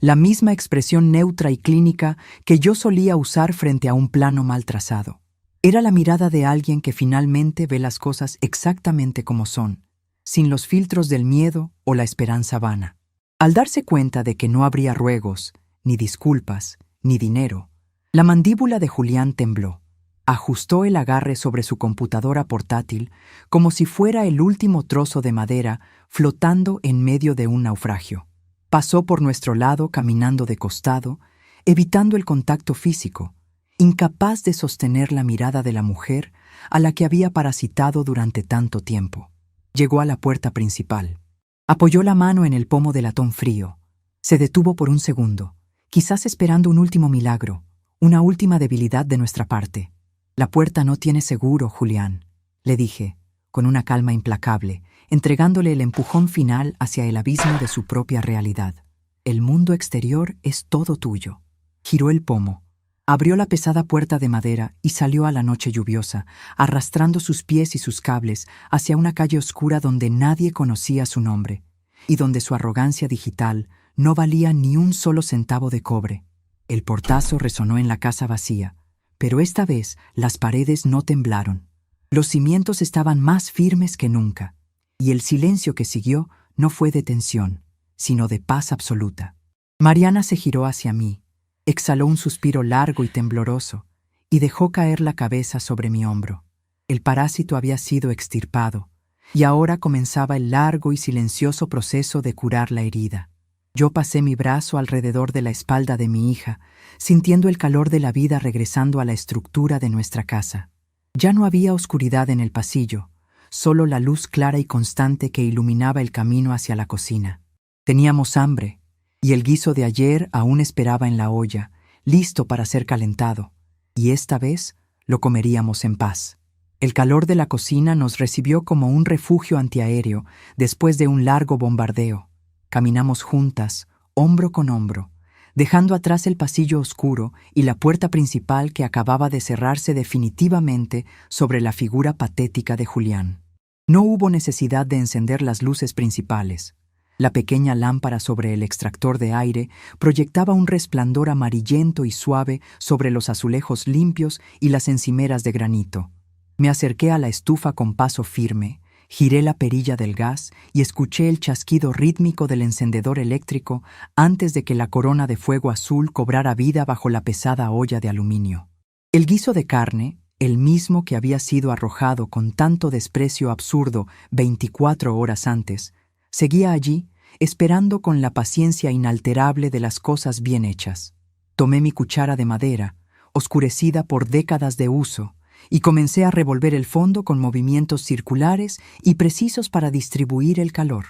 la misma expresión neutra y clínica que yo solía usar frente a un plano mal trazado. Era la mirada de alguien que finalmente ve las cosas exactamente como son, sin los filtros del miedo o la esperanza vana. Al darse cuenta de que no habría ruegos, ni disculpas, ni dinero, la mandíbula de Julián tembló. Ajustó el agarre sobre su computadora portátil como si fuera el último trozo de madera flotando en medio de un naufragio. Pasó por nuestro lado caminando de costado, evitando el contacto físico, incapaz de sostener la mirada de la mujer a la que había parasitado durante tanto tiempo. Llegó a la puerta principal. Apoyó la mano en el pomo del latón frío. Se detuvo por un segundo, quizás esperando un último milagro, una última debilidad de nuestra parte. «La puerta no tiene seguro, Julián», le dije, con una calma implacable, entregándole el empujón final hacia el abismo de su propia realidad. «El mundo exterior es todo tuyo». Giró el pomo, abrió la pesada puerta de madera y salió a la noche lluviosa, arrastrando sus pies y sus cables hacia una calle oscura donde nadie conocía su nombre, y donde su arrogancia digital no valía ni un solo centavo de cobre. El portazo resonó en la casa vacía, pero esta vez las paredes no temblaron. Los cimientos estaban más firmes que nunca, y el silencio que siguió no fue de tensión, sino de paz absoluta. Mariana se giró hacia mí, exhaló un suspiro largo y tembloroso, y dejó caer la cabeza sobre mi hombro. El parásito había sido extirpado, y ahora comenzaba el largo y silencioso proceso de curar la herida. Yo pasé mi brazo alrededor de la espalda de mi hija, sintiendo el calor de la vida regresando a la estructura de nuestra casa. Ya no había oscuridad en el pasillo, solo la luz clara y constante que iluminaba el camino hacia la cocina. Teníamos hambre, y el guiso de ayer aún esperaba en la olla, listo para ser calentado, y esta vez lo comeríamos en paz. El calor de la cocina nos recibió como un refugio antiaéreo después de un largo bombardeo. Caminamos juntas, hombro con hombro, dejando atrás el pasillo oscuro y la puerta principal que acababa de cerrarse definitivamente sobre la figura patética de Julián. No hubo necesidad de encender las luces principales. La pequeña lámpara sobre el extractor de aire proyectaba un resplandor amarillento y suave sobre los azulejos limpios y las encimeras de granito. Me acerqué a la estufa con paso firme, giré la perilla del gas y escuché el chasquido rítmico del encendedor eléctrico antes de que la corona de fuego azul cobrara vida bajo la pesada olla de aluminio. El guiso de carne, el mismo que había sido arrojado con tanto desprecio absurdo 24 horas antes, seguía allí, esperando con la paciencia inalterable de las cosas bien hechas. Tomé mi cuchara de madera, oscurecida por décadas de uso, y comencé a revolver el fondo con movimientos circulares y precisos para distribuir el calor.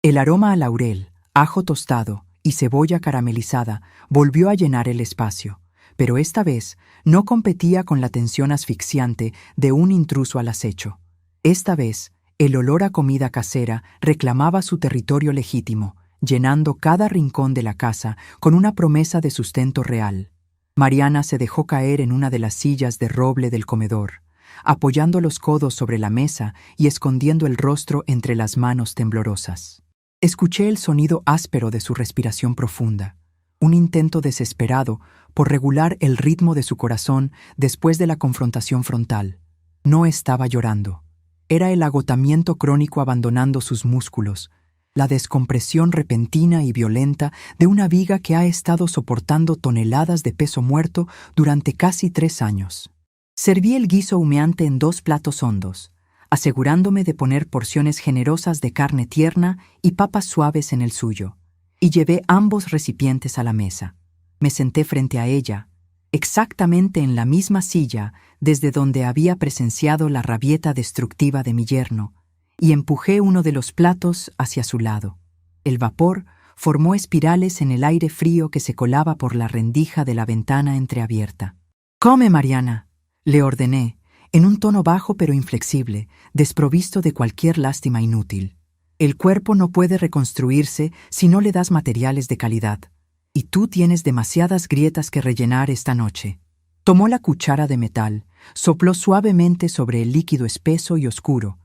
El aroma a laurel, ajo tostado y cebolla caramelizada volvió a llenar el espacio, pero esta vez no competía con la tensión asfixiante de un intruso al acecho. Esta vez, el olor a comida casera reclamaba su territorio legítimo, llenando cada rincón de la casa con una promesa de sustento real. Mariana se dejó caer en una de las sillas de roble del comedor, apoyando los codos sobre la mesa y escondiendo el rostro entre las manos temblorosas. Escuché el sonido áspero de su respiración profunda, un intento desesperado por regular el ritmo de su corazón después de la confrontación frontal. No estaba llorando. Era el agotamiento crónico abandonando sus músculos, la descompresión repentina y violenta de una viga que ha estado soportando toneladas de peso muerto durante casi 3 años. Serví el guiso humeante en 2 platos hondos, asegurándome de poner porciones generosas de carne tierna y papas suaves en el suyo, y llevé ambos recipientes a la mesa. Me senté frente a ella, exactamente en la misma silla desde donde había presenciado la rabieta destructiva de mi yerno, y empujé uno de los platos hacia su lado. El vapor formó espirales en el aire frío que se colaba por la rendija de la ventana entreabierta. «Come, Mariana», le ordené, en un tono bajo pero inflexible, desprovisto de cualquier lástima inútil. El cuerpo no puede reconstruirse si no le das materiales de calidad, y tú tienes demasiadas grietas que rellenar esta noche. Tomó la cuchara de metal, sopló suavemente sobre el líquido espeso y oscuro,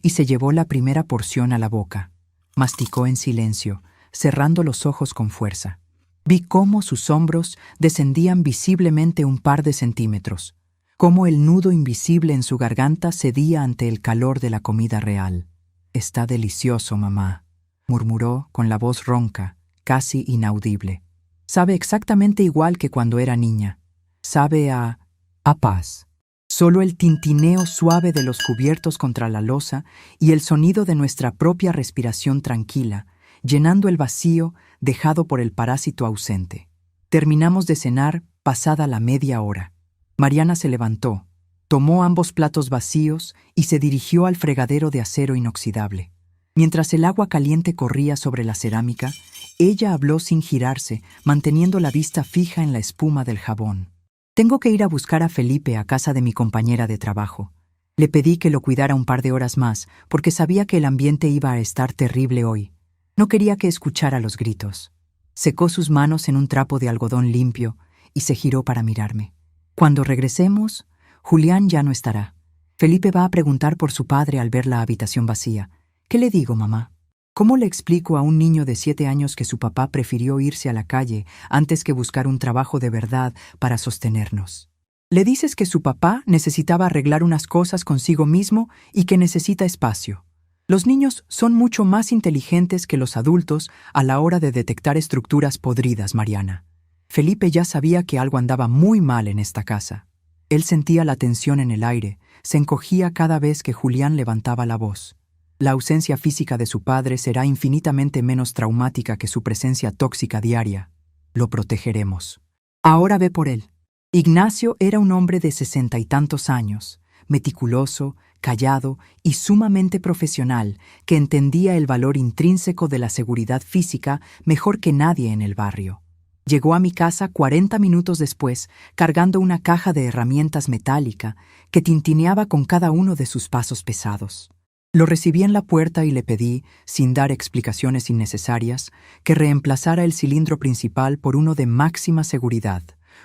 y se llevó la primera porción a la boca. Masticó en silencio, cerrando los ojos con fuerza. Vi cómo sus hombros descendían visiblemente un par de centímetros, cómo el nudo invisible en su garganta cedía ante el calor de la comida real. «Está delicioso, mamá», murmuró con la voz ronca, casi inaudible. «Sabe exactamente igual que cuando era niña. Sabe a paz». Solo el tintineo suave de los cubiertos contra la losa y el sonido de nuestra propia respiración tranquila, llenando el vacío dejado por el parásito ausente. Terminamos de cenar pasada la media hora. Mariana se levantó, tomó ambos platos vacíos y se dirigió al fregadero de acero inoxidable. Mientras el agua caliente corría sobre la cerámica, ella habló sin girarse, manteniendo la vista fija en la espuma del jabón. «Tengo que ir a buscar a Felipe a casa de mi compañera de trabajo. Le pedí que lo cuidara un par de horas más, porque sabía que el ambiente iba a estar terrible hoy. No quería que escuchara los gritos». Secó sus manos en un trapo de algodón limpio y se giró para mirarme. «Cuando regresemos, Julián ya no estará. Felipe va a preguntar por su padre al ver la habitación vacía. ¿Qué le digo, mamá? ¿Cómo le explico a un niño de 7 años que su papá prefirió irse a la calle antes que buscar un trabajo de verdad para sostenernos? Le dices que su papá necesitaba arreglar unas cosas consigo mismo y que necesita espacio. Los niños son mucho más inteligentes que los adultos a la hora de detectar estructuras podridas, Mariana. Felipe ya sabía que algo andaba muy mal en esta casa. Él sentía la tensión en el aire, se encogía cada vez que Julián levantaba la voz. La ausencia física de su padre será infinitamente menos traumática que su presencia tóxica diaria. Lo protegeremos. Ahora ve por él». Ignacio era un hombre de 60 y tantos años, meticuloso, callado y sumamente profesional, que entendía el valor intrínseco de la seguridad física mejor que nadie en el barrio. Llegó a mi casa 40 minutos después, cargando una caja de herramientas metálica que tintineaba con cada uno de sus pasos pesados. Lo recibí en la puerta y le pedí, sin dar explicaciones innecesarias, que reemplazara el cilindro principal por uno de máxima seguridad,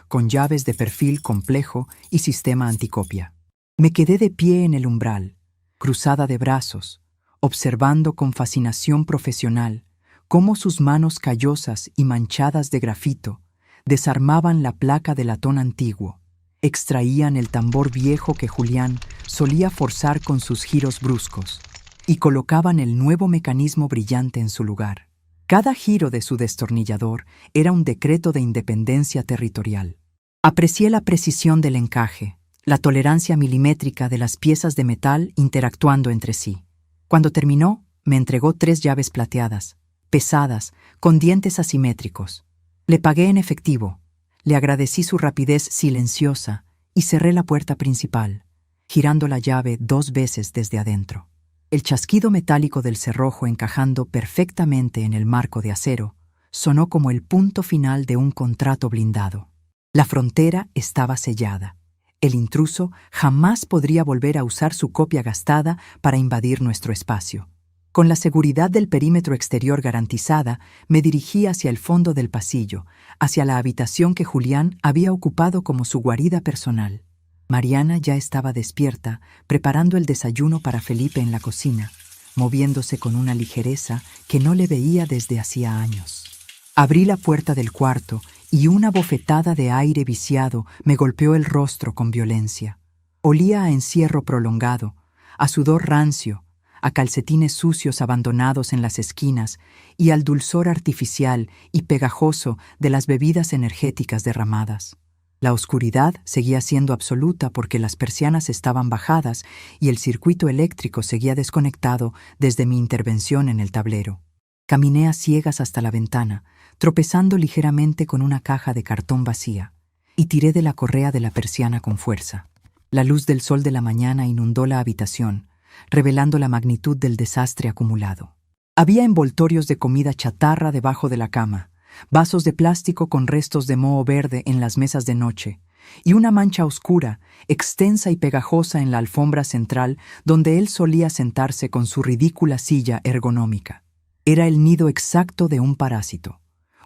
con llaves de perfil complejo y sistema anticopia. Me quedé de pie en el umbral, cruzada de brazos, observando con fascinación profesional cómo sus manos callosas y manchadas de grafito desarmaban la placa de latón antiguo, extraían el tambor viejo que Julián solía forzar con sus giros bruscos y colocaban el nuevo mecanismo brillante en su lugar. Cada giro de su destornillador era un decreto de independencia territorial. Aprecié la precisión del encaje, la tolerancia milimétrica de las piezas de metal interactuando entre sí. Cuando terminó, me entregó 3 llaves plateadas, pesadas, con dientes asimétricos. Le pagué en efectivo, le agradecí su rapidez silenciosa y cerré la puerta principal, girando la llave 2 veces desde adentro. El chasquido metálico del cerrojo encajando perfectamente en el marco de acero sonó como el punto final de un contrato blindado. La frontera estaba sellada. El intruso jamás podría volver a usar su copia gastada para invadir nuestro espacio. Con la seguridad del perímetro exterior garantizada, me dirigí hacia el fondo del pasillo, hacia la habitación que Julián había ocupado como su guarida personal. Mariana ya estaba despierta, preparando el desayuno para Felipe en la cocina, moviéndose con una ligereza que no le veía desde hacía años. Abrí la puerta del cuarto y una bofetada de aire viciado me golpeó el rostro con violencia. Olía a encierro prolongado, a sudor rancio, a calcetines sucios abandonados en las esquinas y al dulzor artificial y pegajoso de las bebidas energéticas derramadas. La oscuridad seguía siendo absoluta porque las persianas estaban bajadas y el circuito eléctrico seguía desconectado desde mi intervención en el tablero. Caminé a ciegas hasta la ventana, tropezando ligeramente con una caja de cartón vacía, y tiré de la correa de la persiana con fuerza. La luz del sol de la mañana inundó la habitación, revelando la magnitud del desastre acumulado. Había envoltorios de comida chatarra debajo de la cama, vasos de plástico con restos de moho verde en las mesas de noche, y una mancha oscura, extensa y pegajosa en la alfombra central donde él solía sentarse con su ridícula silla ergonómica. Era el nido exacto de un parásito,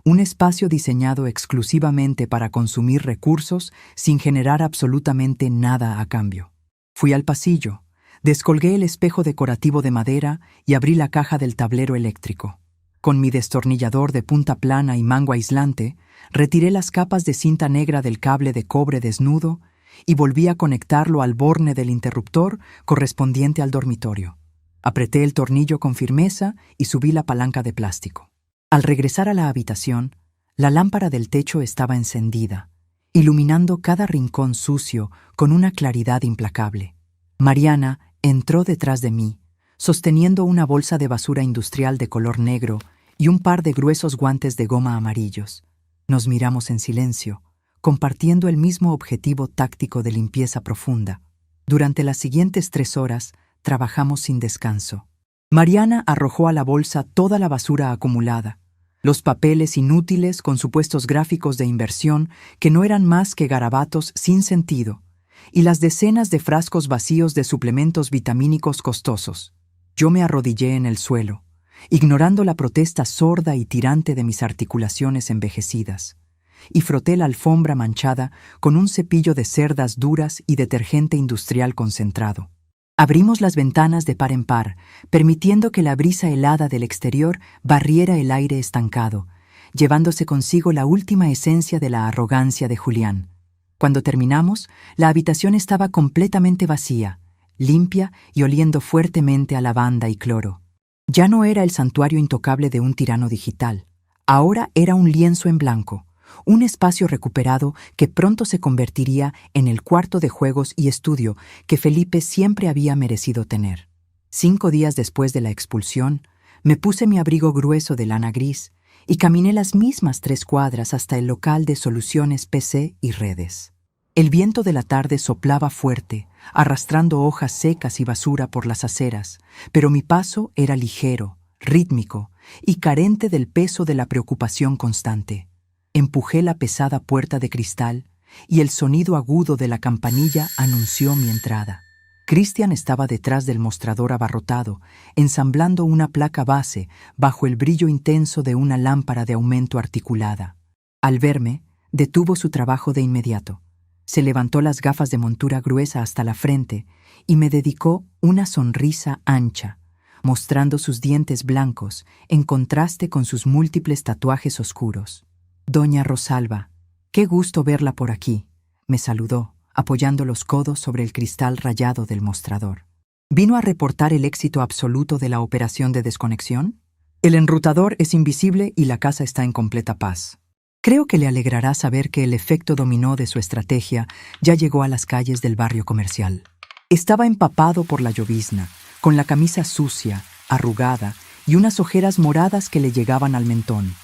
un espacio diseñado exclusivamente para consumir recursos sin generar absolutamente nada a cambio. Fui al pasillo, descolgué el espejo decorativo de madera y abrí la caja del tablero eléctrico. Con mi destornillador de punta plana y mango aislante, retiré las capas de cinta negra del cable de cobre desnudo y volví a conectarlo al borne del interruptor correspondiente al dormitorio. Apreté el tornillo con firmeza y subí la palanca de plástico. Al regresar a la habitación, la lámpara del techo estaba encendida, iluminando cada rincón sucio con una claridad implacable. Mariana entró detrás de mí, sosteniendo una bolsa de basura industrial de color negro y un par de gruesos guantes de goma amarillos. Nos miramos en silencio, compartiendo el mismo objetivo táctico de limpieza profunda. Durante las siguientes 3 horas, trabajamos sin descanso. Mariana arrojó a la bolsa toda la basura acumulada, los papeles inútiles con supuestos gráficos de inversión que no eran más que garabatos sin sentido, y las decenas de frascos vacíos de suplementos vitamínicos costosos. Yo me arrodillé en el suelo, ignorando la protesta sorda y tirante de mis articulaciones envejecidas, y froté la alfombra manchada con un cepillo de cerdas duras y detergente industrial concentrado. Abrimos las ventanas de par en par, permitiendo que la brisa helada del exterior barriera el aire estancado, llevándose consigo la última esencia de la arrogancia de Julián. Cuando terminamos, la habitación estaba completamente vacía, limpia y oliendo fuertemente a lavanda y cloro. Ya no era el santuario intocable de un tirano digital. Ahora era un lienzo en blanco, un espacio recuperado que pronto se convertiría en el cuarto de juegos y estudio que Felipe siempre había merecido tener. 5 días después de la expulsión, me puse mi abrigo grueso de lana gris y caminé las mismas 3 cuadras hasta el local de soluciones PC y redes. El viento de la tarde soplaba fuerte, arrastrando hojas secas y basura por las aceras, pero mi paso era ligero, rítmico y carente del peso de la preocupación constante. Empujé la pesada puerta de cristal y el sonido agudo de la campanilla anunció mi entrada. Cristian estaba detrás del mostrador abarrotado, ensamblando una placa base bajo el brillo intenso de una lámpara de aumento articulada. Al verme, detuvo su trabajo de inmediato. Se levantó las gafas de montura gruesa hasta la frente y me dedicó una sonrisa ancha, mostrando sus dientes blancos en contraste con sus múltiples tatuajes oscuros. «Doña Rosalba, qué gusto verla por aquí», me saludó, apoyando los codos sobre el cristal rayado del mostrador. ¿Vino a reportar el éxito absoluto de la operación de desconexión? El enrutador es invisible y la casa está en completa paz. Creo que le alegrará saber que el efecto dominó de su estrategia ya llegó a las calles del barrio comercial. Estaba empapado por la llovizna, con la camisa sucia, arrugada y unas ojeras moradas que le llegaban al mentón.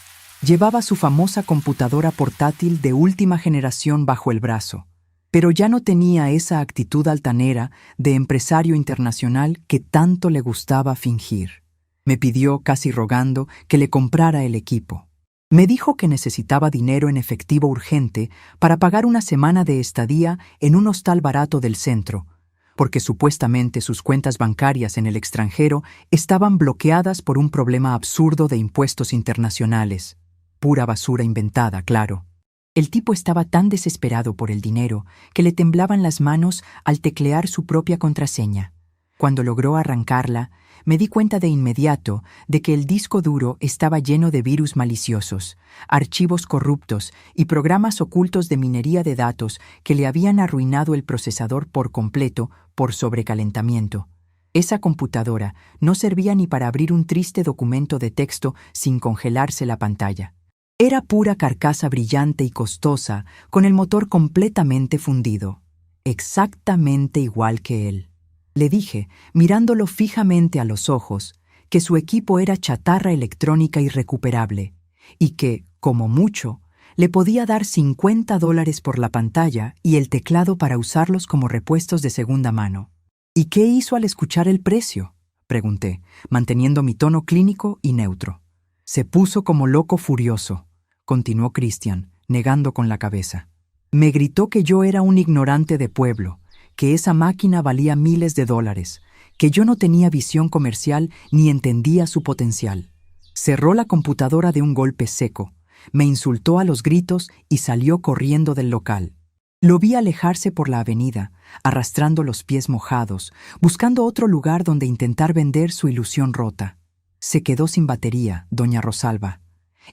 Llevaba su famosa computadora portátil de última generación bajo el brazo, pero ya no tenía esa actitud altanera de empresario internacional que tanto le gustaba fingir. Me pidió, casi rogando, que le comprara el equipo. Me dijo que necesitaba dinero en efectivo urgente para pagar una semana de estadía en un hostal barato del centro, porque supuestamente sus cuentas bancarias en el extranjero estaban bloqueadas por un problema absurdo de impuestos internacionales. Pura basura inventada, claro. El tipo estaba tan desesperado por el dinero que le temblaban las manos al teclear su propia contraseña. Cuando logró arrancarla, me di cuenta de inmediato de que el disco duro estaba lleno de virus maliciosos, archivos corruptos y programas ocultos de minería de datos que le habían arruinado el procesador por completo por sobrecalentamiento. Esa computadora no servía ni para abrir un triste documento de texto sin congelarse la pantalla. Era pura carcasa brillante y costosa, con el motor completamente fundido. Exactamente igual que él. Le dije, mirándolo fijamente a los ojos, que su equipo era chatarra electrónica irrecuperable y que, como mucho, le podía dar $50 por la pantalla y el teclado para usarlos como repuestos de segunda mano. ¿Y qué hizo al escuchar el precio?, pregunté, manteniendo mi tono clínico y neutro. Se puso como loco furioso, continuó Christian, negando con la cabeza. Me gritó que yo era un ignorante de pueblo, que esa máquina valía miles de dólares, que yo no tenía visión comercial ni entendía su potencial. Cerró la computadora de un golpe seco, me insultó a los gritos y salió corriendo del local. Lo vi alejarse por la avenida, arrastrando los pies mojados, buscando otro lugar donde intentar vender su ilusión rota. Se quedó sin batería, doña Rosalba,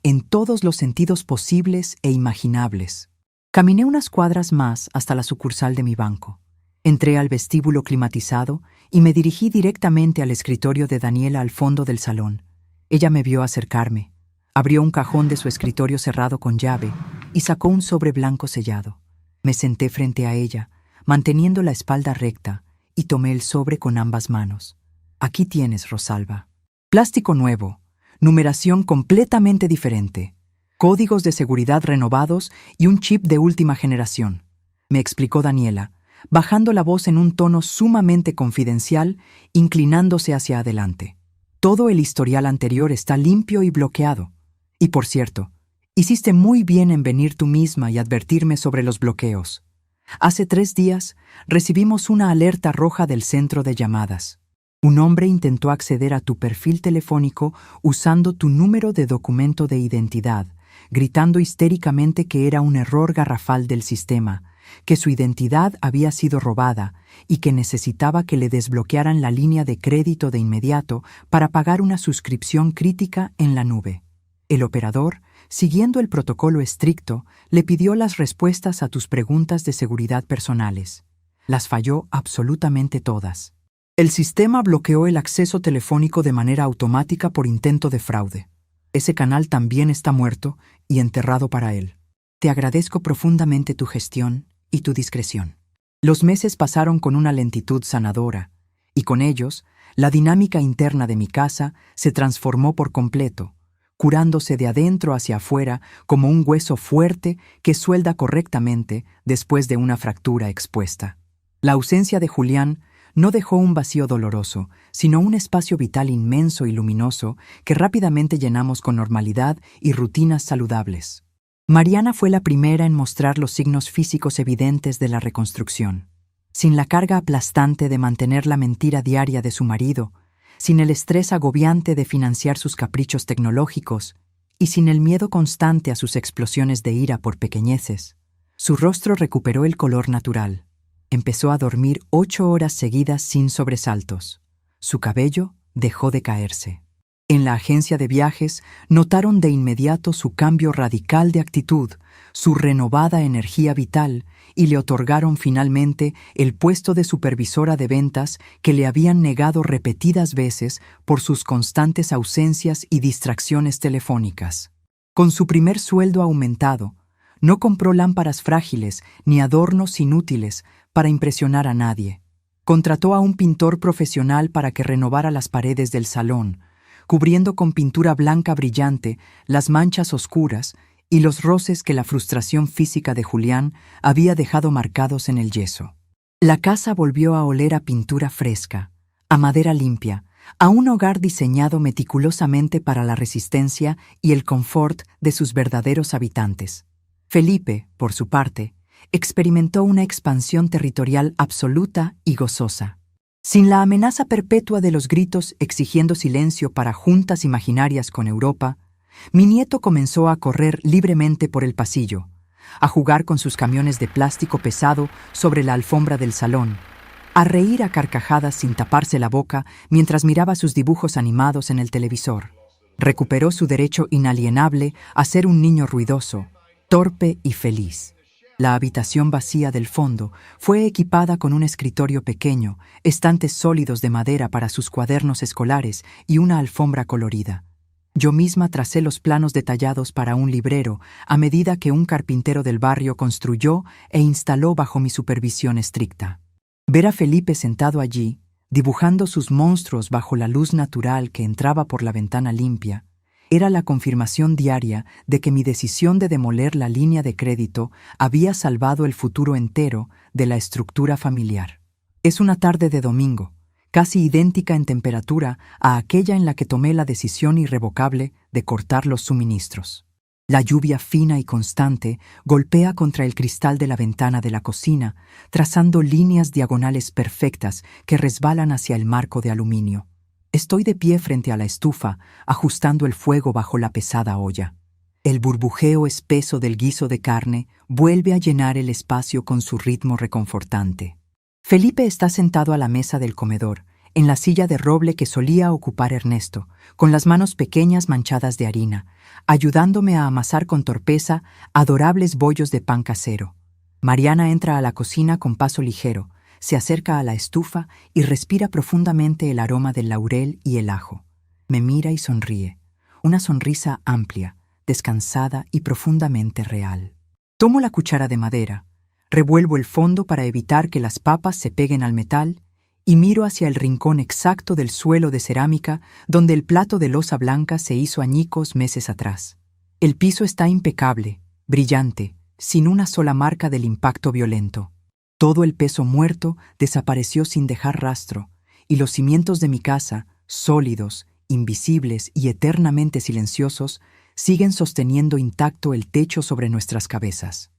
en todos los sentidos posibles e imaginables. Caminé unas cuadras más hasta la sucursal de mi banco. Entré al vestíbulo climatizado y me dirigí directamente al escritorio de Daniela al fondo del salón. Ella me vio acercarme, abrió un cajón de su escritorio cerrado con llave y sacó un sobre blanco sellado. Me senté frente a ella, manteniendo la espalda recta, y tomé el sobre con ambas manos. Aquí tienes, Rosalba. Plástico nuevo, numeración completamente diferente, códigos de seguridad renovados y un chip de última generación, me explicó Daniela, bajando la voz en un tono sumamente confidencial, inclinándose hacia adelante. Todo el historial anterior está limpio y bloqueado. Y por cierto, hiciste muy bien en venir tú misma y advertirme sobre los bloqueos. Hace 3 días recibimos una alerta roja del centro de llamadas. Un hombre intentó acceder a tu perfil telefónico usando tu número de documento de identidad, gritando histéricamente que era un error garrafal del sistema, que su identidad había sido robada y que necesitaba que le desbloquearan la línea de crédito de inmediato para pagar una suscripción crítica en la nube. El operador, siguiendo el protocolo estricto, le pidió las respuestas a tus preguntas de seguridad personales. Las falló absolutamente todas. El sistema bloqueó el acceso telefónico de manera automática por intento de fraude. Ese canal también está muerto y enterrado para él. Te agradezco profundamente tu gestión y tu discreción. Los meses pasaron con una lentitud sanadora, y con ellos, la dinámica interna de mi casa se transformó por completo, curándose de adentro hacia afuera como un hueso fuerte que suelda correctamente después de una fractura expuesta. La ausencia de Julián no dejó un vacío doloroso, sino un espacio vital inmenso y luminoso que rápidamente llenamos con normalidad y rutinas saludables. Mariana fue la primera en mostrar los signos físicos evidentes de la reconstrucción. Sin la carga aplastante de mantener la mentira diaria de su marido, sin el estrés agobiante de financiar sus caprichos tecnológicos y sin el miedo constante a sus explosiones de ira por pequeñeces, su rostro recuperó el color natural. Empezó a dormir 8 horas seguidas sin sobresaltos. Su cabello dejó de caerse. En la agencia de viajes notaron de inmediato su cambio radical de actitud, su renovada energía vital, y le otorgaron finalmente el puesto de supervisora de ventas que le habían negado repetidas veces por sus constantes ausencias y distracciones telefónicas. Con su primer sueldo aumentado, no compró lámparas frágiles ni adornos inútiles para impresionar a nadie. Contrató a un pintor profesional para que renovara las paredes del salón, cubriendo con pintura blanca brillante las manchas oscuras y los roces que la frustración física de Julián había dejado marcados en el yeso. La casa volvió a oler a pintura fresca, a madera limpia, a un hogar diseñado meticulosamente para la resistencia y el confort de sus verdaderos habitantes. Felipe, por su parte, experimentó una expansión territorial absoluta y gozosa. Sin la amenaza perpetua de los gritos exigiendo silencio para juntas imaginarias con Europa, mi nieto comenzó a correr libremente por el pasillo, a jugar con sus camiones de plástico pesado sobre la alfombra del salón, a reír a carcajadas sin taparse la boca mientras miraba sus dibujos animados en el televisor. Recuperó su derecho inalienable a ser un niño ruidoso, torpe y feliz. La habitación vacía del fondo fue equipada con un escritorio pequeño, estantes sólidos de madera para sus cuadernos escolares y una alfombra colorida. Yo misma tracé los planos detallados para un librero a medida que un carpintero del barrio construyó e instaló bajo mi supervisión estricta. Ver a Felipe sentado allí, dibujando sus monstruos bajo la luz natural que entraba por la ventana limpia, era la confirmación diaria de que mi decisión de demoler la línea de crédito había salvado el futuro entero de la estructura familiar. Es una tarde de domingo, casi idéntica en temperatura a aquella en la que tomé la decisión irrevocable de cortar los suministros. La lluvia fina y constante golpea contra el cristal de la ventana de la cocina, trazando líneas diagonales perfectas que resbalan hacia el marco de aluminio. Estoy de pie frente a la estufa, ajustando el fuego bajo la pesada olla. El burbujeo espeso del guiso de carne vuelve a llenar el espacio con su ritmo reconfortante. Felipe está sentado a la mesa del comedor, en la silla de roble que solía ocupar Ernesto, con las manos pequeñas manchadas de harina, ayudándome a amasar con torpeza adorables bollos de pan casero. Mariana entra a la cocina con paso ligero, se acerca a la estufa y respira profundamente el aroma del laurel y el ajo. Me mira y sonríe, una sonrisa amplia, descansada y profundamente real. Tomo la cuchara de madera, revuelvo el fondo para evitar que las papas se peguen al metal y miro hacia el rincón exacto del suelo de cerámica donde el plato de loza blanca se hizo añicos meses atrás. El piso está impecable, brillante, sin una sola marca del impacto violento. Todo el peso muerto desapareció sin dejar rastro, y los cimientos de mi casa, sólidos, invisibles y eternamente silenciosos, siguen sosteniendo intacto el techo sobre nuestras cabezas.